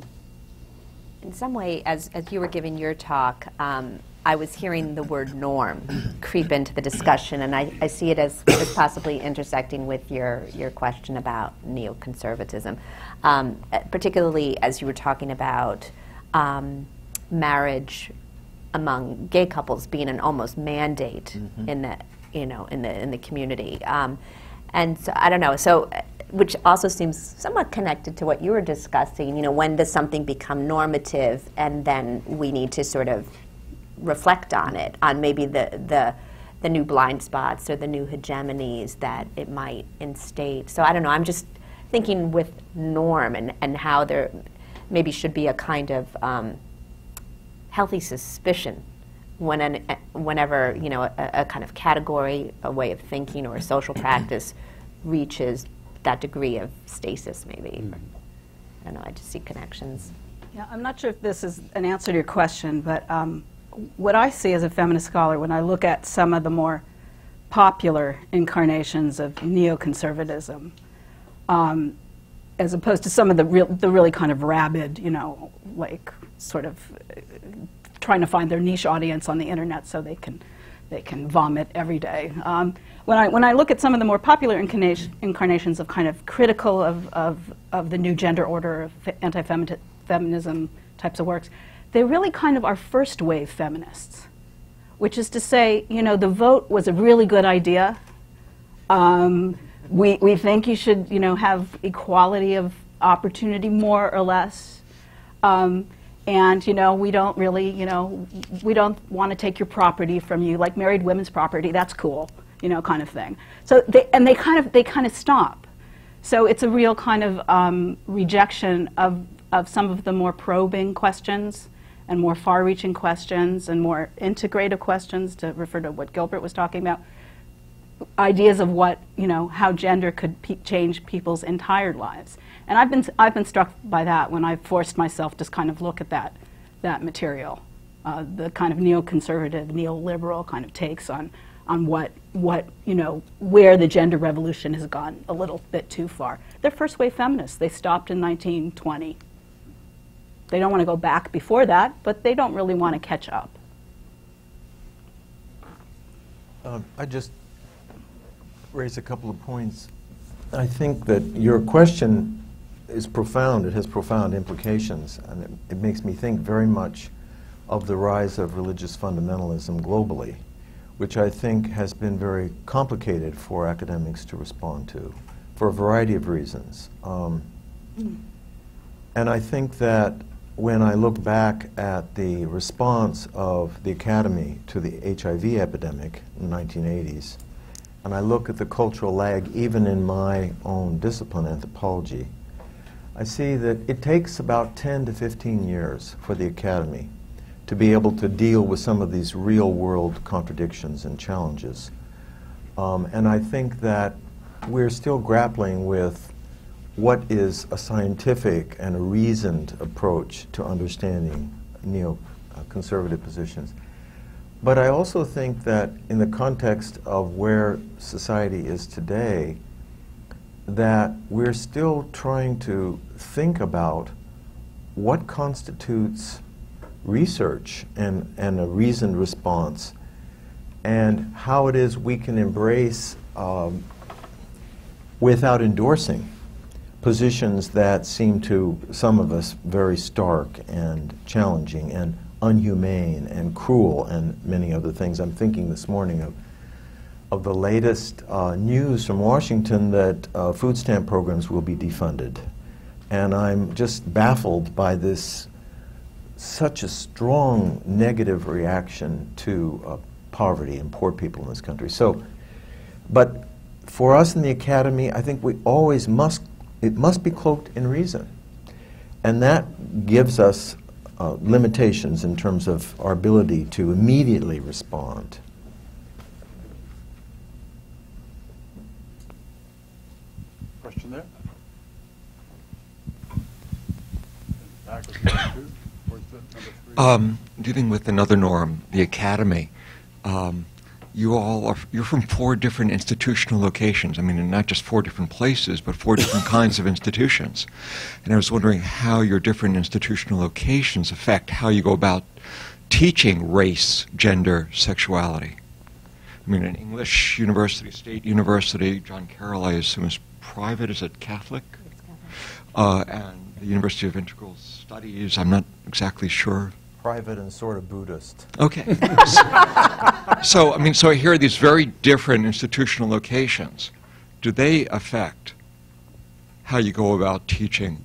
In some way, as you were giving your talk, I was hearing the word norm creep into the discussion, and I see it as possibly intersecting with your question about neoconservatism, particularly as you were talking about marriage among gay couples being an almost mandate in the in the community, and so I don't know. So, which also seems somewhat connected to what you were discussing. When does something become normative, and then we need to sort of reflect on it, on maybe the new blind spots or the new hegemonies that it might instate. So I don't know. I'm just thinking with norm and how there maybe should be a kind of healthy suspicion whenever a kind of category, a way of thinking, or a social practice reaches that degree of stasis, maybe. I don't know. I just see connections. Yeah, I'm not sure if this is an answer to your question, but what I see as a feminist scholar when I look at some of the more popular incarnations of neoconservatism, as opposed to some of the really kind of rabid, like sort of trying to find their niche audience on the internet so they can vomit every day. When I look at some of the more popular incarnations of kind of critical of the new gender order, of anti-feminism types of works, they really kind of are first wave feminists, which is to say, the vote was a really good idea. We think you should, have equality of opportunity more or less. And, we don't really, we don't want to take your property from you, like married women's property, that's cool, kind of thing. So they kind of stop. So it's a real kind of rejection of some of the more probing questions and more far-reaching questions and more integrative questions, to refer to what Gilbert was talking about, ideas of what, how gender could change people's entire lives. And I've been struck by that when I forced myself to kind of look at that material, the kind of neoconservative, neoliberal kind of takes on what where the gender revolution has gone a little bit too far. They're first wave feminists. They stopped in 1920. They don't want to go back before that, but they don't really want to catch up. I just raise a couple of points. I think that your question is profound. It has profound implications, and it makes me think very much of the rise of religious fundamentalism globally, which I think has been very complicated for academics to respond to for a variety of reasons. And I think that when I look back at the response of the Academy to the HIV epidemic in the 1980s, and I look at the cultural lag even in my own discipline, anthropology, I see that it takes about 10 to 15 years for the Academy to be able to deal with some of these real-world contradictions and challenges. And I think that we're still grappling with what is a scientific and a reasoned approach to understanding neoconservative positions. But I also think that in the context of where society is today, that we're still trying to think about what constitutes research and a reasoned response, and how it is we can embrace, without endorsing, positions that seem to some of us very stark and challenging and unhumane and cruel and many other things. I'm thinking this morning of the latest news from Washington that food stamp programs will be defunded. And I'm just baffled by this, such a strong negative reaction to poverty and poor people in this country. So, but for us in the academy, I think we always it must be cloaked in reason. And that gives us limitations in terms of our ability to immediately respond. Question there? Back with number 2. Where's the number 3? Dealing with another norm, the academy. You're from 4 different institutional locations. I mean, and not just 4 different places, but 4 different kinds of institutions. And I was wondering how your different institutional locations affect how you go about teaching race, gender, sexuality. I mean, an English university, state university, John Carroll, I assume, is private. Is it Catholic? It's Catholic. And the University of Integral Studies, I'm not exactly sure. Private and sort of Buddhist. Okay. So, I mean, so I hear these very different institutional locations. Do they affect how you go about teaching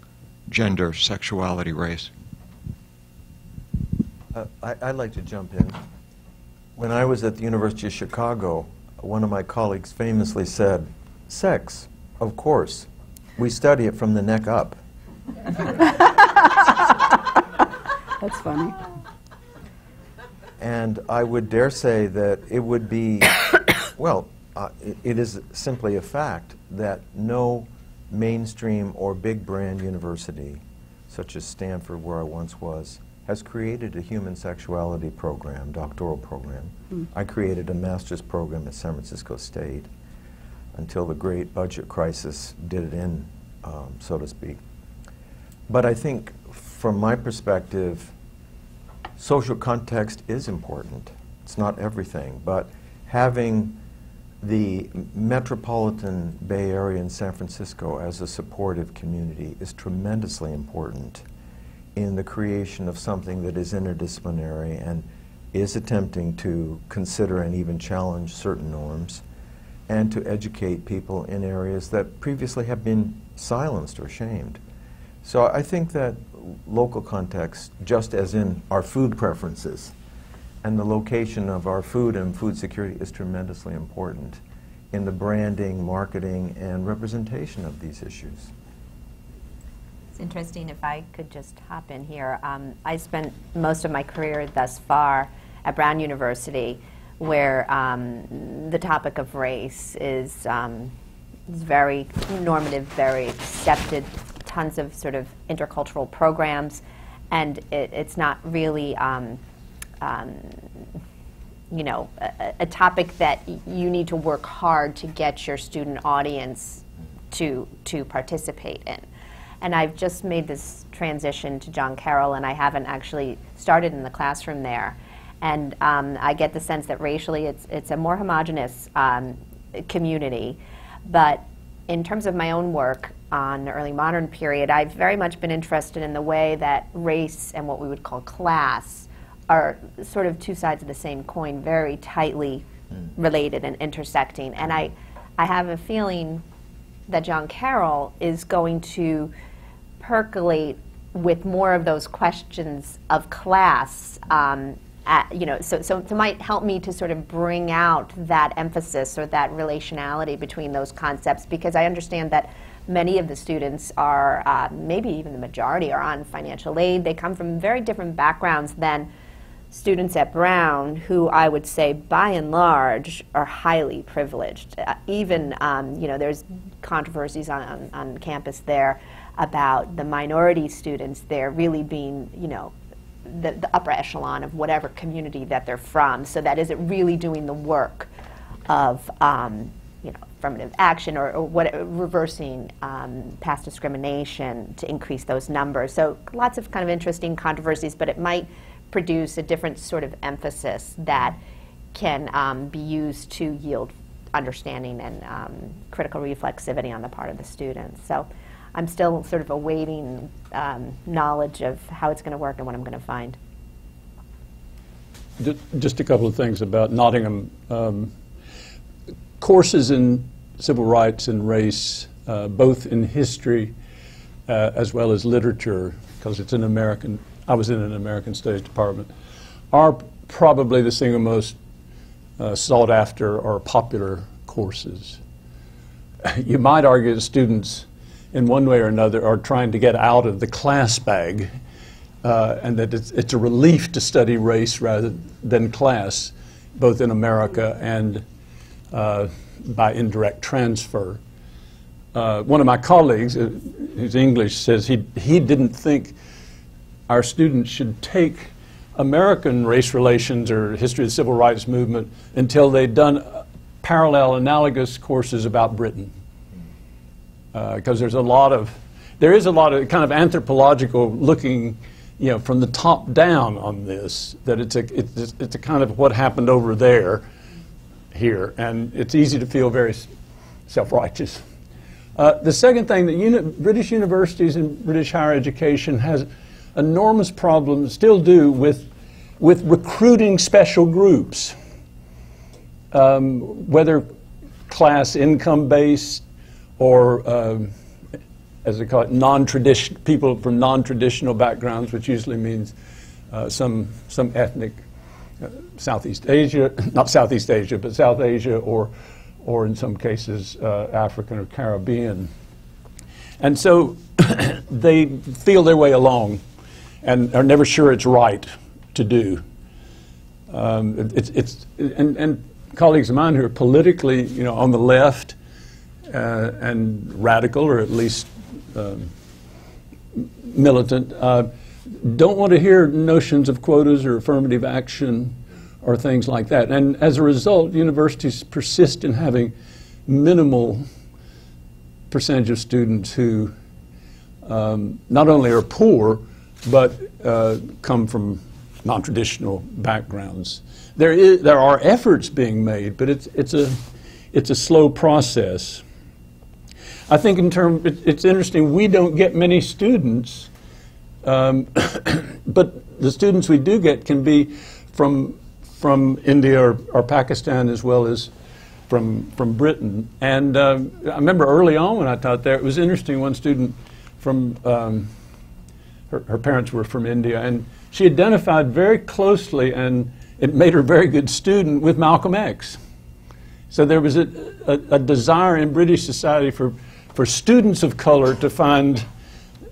gender, sexuality, race? I'd like to jump in. When I was at the University of Chicago, one of my colleagues famously said, "Sex, of course. We study it from the neck up." That's funny. And I would dare say that it would be, well, it is simply a fact that no mainstream or big brand university, such as Stanford, where I once was, has created a human sexuality program, doctoral program. I created a master's program at San Francisco State until the great budget crisis did it in, so to speak. But I think, from my perspective, social context is important. It's not everything, but having the metropolitan Bay Area in San Francisco as a supportive community is tremendously important in the creation of something that is interdisciplinary and is attempting to consider and even challenge certain norms and to educate people in areas that previously have been silenced or shamed. So I think that local context, just as in our food preferences, and the location of our food and food security is tremendously important in the branding, marketing, and representation of these issues. It's interesting, if I could just hop in here. I spent most of my career thus far at Brown University, where the topic of race is very normative, very accepted, tons of sort of intercultural programs, and it's not really you know, a topic that you need to work hard to get your student audience to participate in. And I've just made this transition to John Carroll, and I haven't actually started in the classroom there. And I get the sense that racially it's a more homogenous community. But in terms of my own work on the early modern period, I've very much been interested in the way that race and what we would call class are sort of 2 sides of the same coin, very tightly related and intersecting. And I have a feeling that John Carroll is going to percolate with more of those questions of class, you know, so it might help me to sort of bring out that emphasis or that relationality between those concepts, because I understand that many of the students are, maybe even the majority, are on financial aid. They come from very different backgrounds than students at Brown, who I would say by and large are highly privileged. Even, you know, there's controversies on campus there about the minority students there really being, you know, the upper echelon of whatever community that they're from. So that isn't really doing the work of, you know, affirmative action or what, reversing past discrimination to increase those numbers. So lots of kind of interesting controversies, but it might produce a different sort of emphasis that can be used to yield understanding and critical reflexivity on the part of the students. So I'm still sort of awaiting knowledge of how it's going to work and what I'm going to find. Just a couple of things about Nottingham. Courses in civil rights and race, both in history as well as literature, because it's an American, I was in an American Studies department, are probably the single most sought after or popular courses. You might argue that students, in one way or another, are trying to get out of the class bag, and that it's a relief to study race rather than class, both in America and by indirect transfer. One of my colleagues, who's English, says he didn't think our students should take American race relations or history of the civil rights movement until they'd done parallel analogous courses about Britain. Because there is a lot of kind of anthropological looking, from the top down on this, that it's a kind of what happened over there, here, and it's easy to feel very self-righteous. The second thing, that British universities and British higher education has enormous problems, still do, with recruiting special groups, whether class income-based or, as they call it, people from non-traditional backgrounds, which usually means some ethnic Southeast Asia, not Southeast Asia, but South Asia, or in some cases African or Caribbean. And so they feel their way along and are never sure it's right to do. And colleagues of mine who are politically, on the left and radical, or at least militant, don't want to hear notions of quotas or affirmative action or things like that. And as a result, universities persist in having minimal percentage of students who not only are poor, but come from non-traditional backgrounds. There are efforts being made, but it's a slow process. I think it's interesting, we don't get many students, but the students we do get can be from India or Pakistan, as well as from Britain. And I remember early on when I taught there, it was interesting, one student from, her parents were from India, and she identified very closely, and it made her a very good student, with Malcolm X. So there was a desire in British society for students of color to find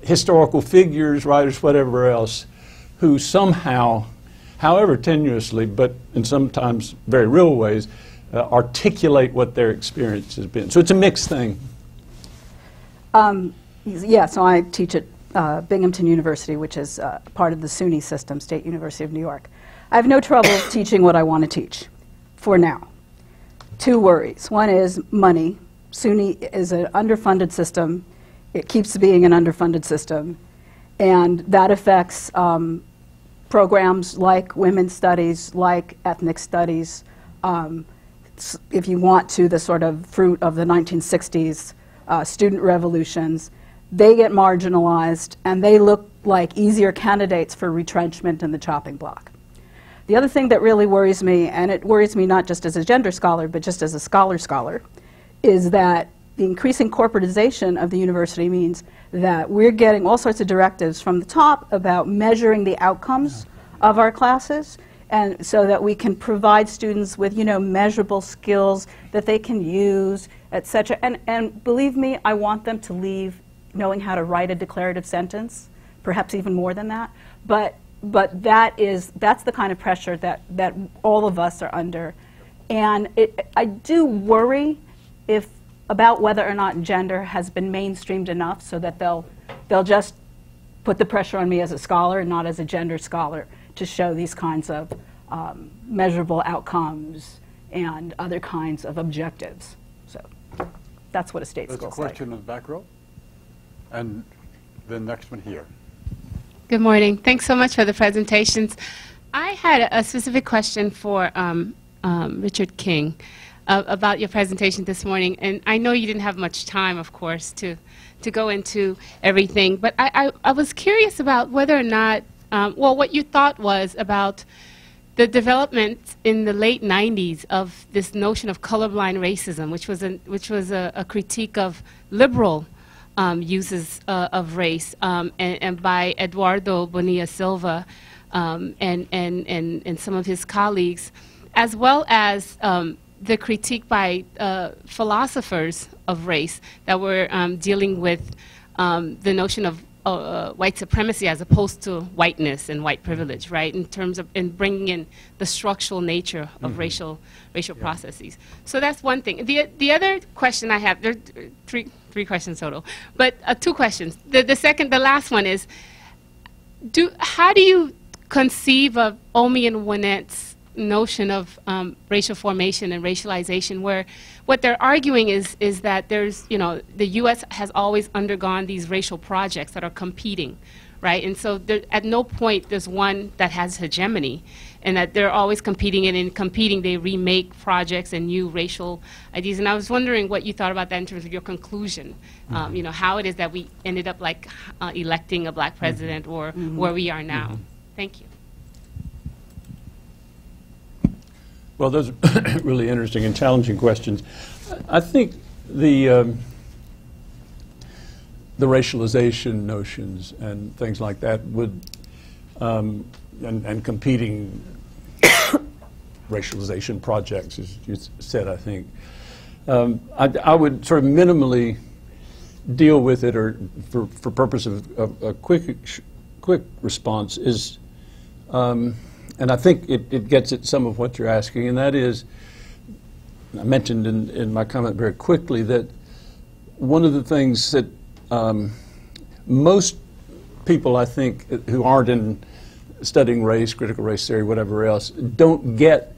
historical figures, writers, whatever else, who somehow, however tenuously, but in sometimes very real ways, articulate what their experience has been. So it's a mixed thing. Yeah, so I teach at Binghamton University, which is part of the SUNY system, State University of New York. I have no trouble teaching what I want to teach, for now. Two worries. One is money. SUNY is an underfunded system. It keeps being an underfunded system. And that affects programs like women's studies, like ethnic studies. If you want to, the sort of fruit of the 1960s student revolutions, they get marginalized and they look like easier candidates for retrenchment in the chopping block. The other thing that really worries me, and it worries me not just as a gender scholar, but just as a scholar, is that the increasing corporatization of the university means that we're getting all sorts of directives from the top about measuring the outcomes of our classes, and so that we can provide students with, measurable skills that they can use, etc. And believe me, I want them to leave knowing how to write a declarative sentence, perhaps even more than that. But that's the kind of pressure that all of us are under. And I do worry about whether or not gender has been mainstreamed enough so that they'll just put the pressure on me as a scholar and not as a gender scholar to show these kinds of measurable outcomes and other kinds of objectives. So that's what a state school's like. There's a question in the back row. And the next one here. Good morning. Thanks so much for the presentations. I had a specific question for Richard King about your presentation this morning. And I know you didn't have much time, of course, to to go into everything. But I was curious about whether or not, well, what you thought was about the development in the late 90s of this notion of colorblind racism, which was a critique of liberal uses of race, and by Eduardo Bonilla Silva and some of his colleagues, as well as the critique by philosophers of race that were dealing with the notion of white supremacy as opposed to whiteness and white privilege, right? In terms of bringing in the structural nature of racial processes. So that's one thing. The other question I have, there are three questions total, but two questions. The last one is, how do you conceive of Omi and Winnett's notion of racial formation and racialization, where what they're arguing is that there's, the U.S. has always undergone these racial projects that are competing, right? And so at no point there's one that has hegemony, and that they're always competing, and in competing they remake projects and new racial ideas. And I was wondering what you thought about that in terms of your conclusion, how it is that we ended up like electing a black president or where we are now. Thank you. Well, those are really interesting and challenging questions. I think the racialization notions and things like that would, and competing racialization projects, as you said, I think, I would sort of minimally deal with it, or for purpose of a quick response is, and I think it gets at some of what you're asking, and that is, I mentioned in my comment very quickly that one of the things that most people, I think, who aren't in studying race, critical race theory, whatever else, don't get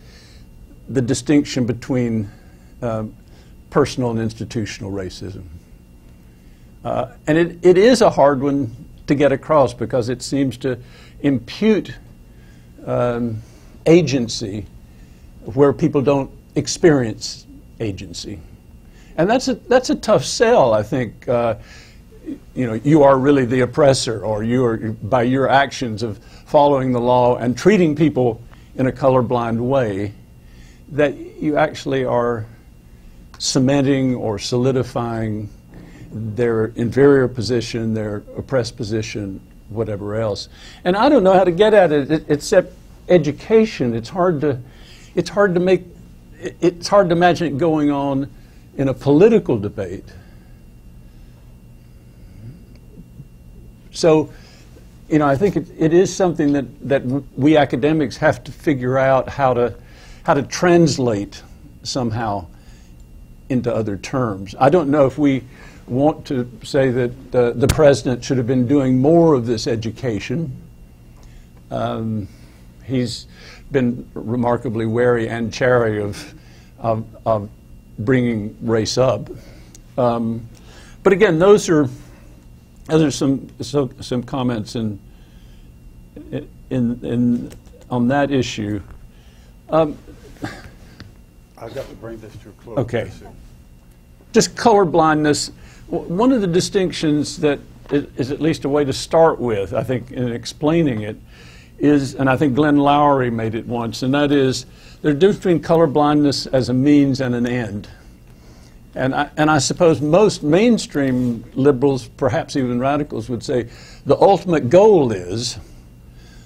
the distinction between personal and institutional racism. And it is a hard one to get across, because it seems to impute agency where people don't experience agency, and that's a tough sell. I think you are really the oppressor, or you are, by your actions of following the law and treating people in a colorblind way, that you actually are cementing or solidifying their inferior position, their oppressed position, whatever else. And I don't know how to get at it except education. It's hard to imagine it going on in a political debate. So, I think it is something that we academics have to figure out how to translate somehow into other terms. I don't know if we want to say that the president should have been doing more of this education. He's been remarkably wary and chary of bringing race up. But again, those are some comments in on that issue. I've got to bring this to a close. Okay. Just colorblindness. One of the distinctions that is at least a way to start with, I think, in explaining it, is, and I think Glenn Lowry made it once, and that is there's a difference between colorblindness as a means and an end. And I suppose most mainstream liberals, perhaps even radicals, would say the ultimate goal is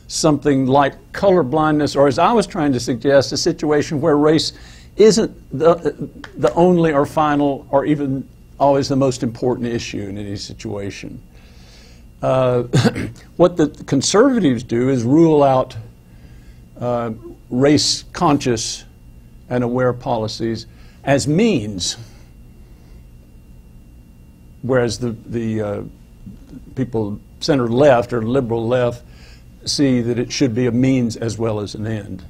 something like colorblindness, or as I was trying to suggest, a situation where race isn't the only or final or even always the most important issue in any situation. What the conservatives do is rule out race-conscious and aware policies as means, whereas the people center-left or liberal left see that it should be a means as well as an end.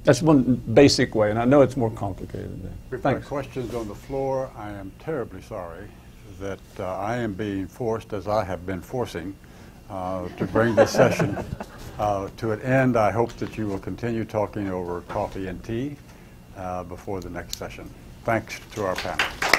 That's one basic way, and I know it's more complicated than that. If there are questions on the floor, I am terribly sorry that I am being forced, as I have been forcing, to bring this session to an end. I hope that you will continue talking over coffee and tea before the next session. Thanks to our panel.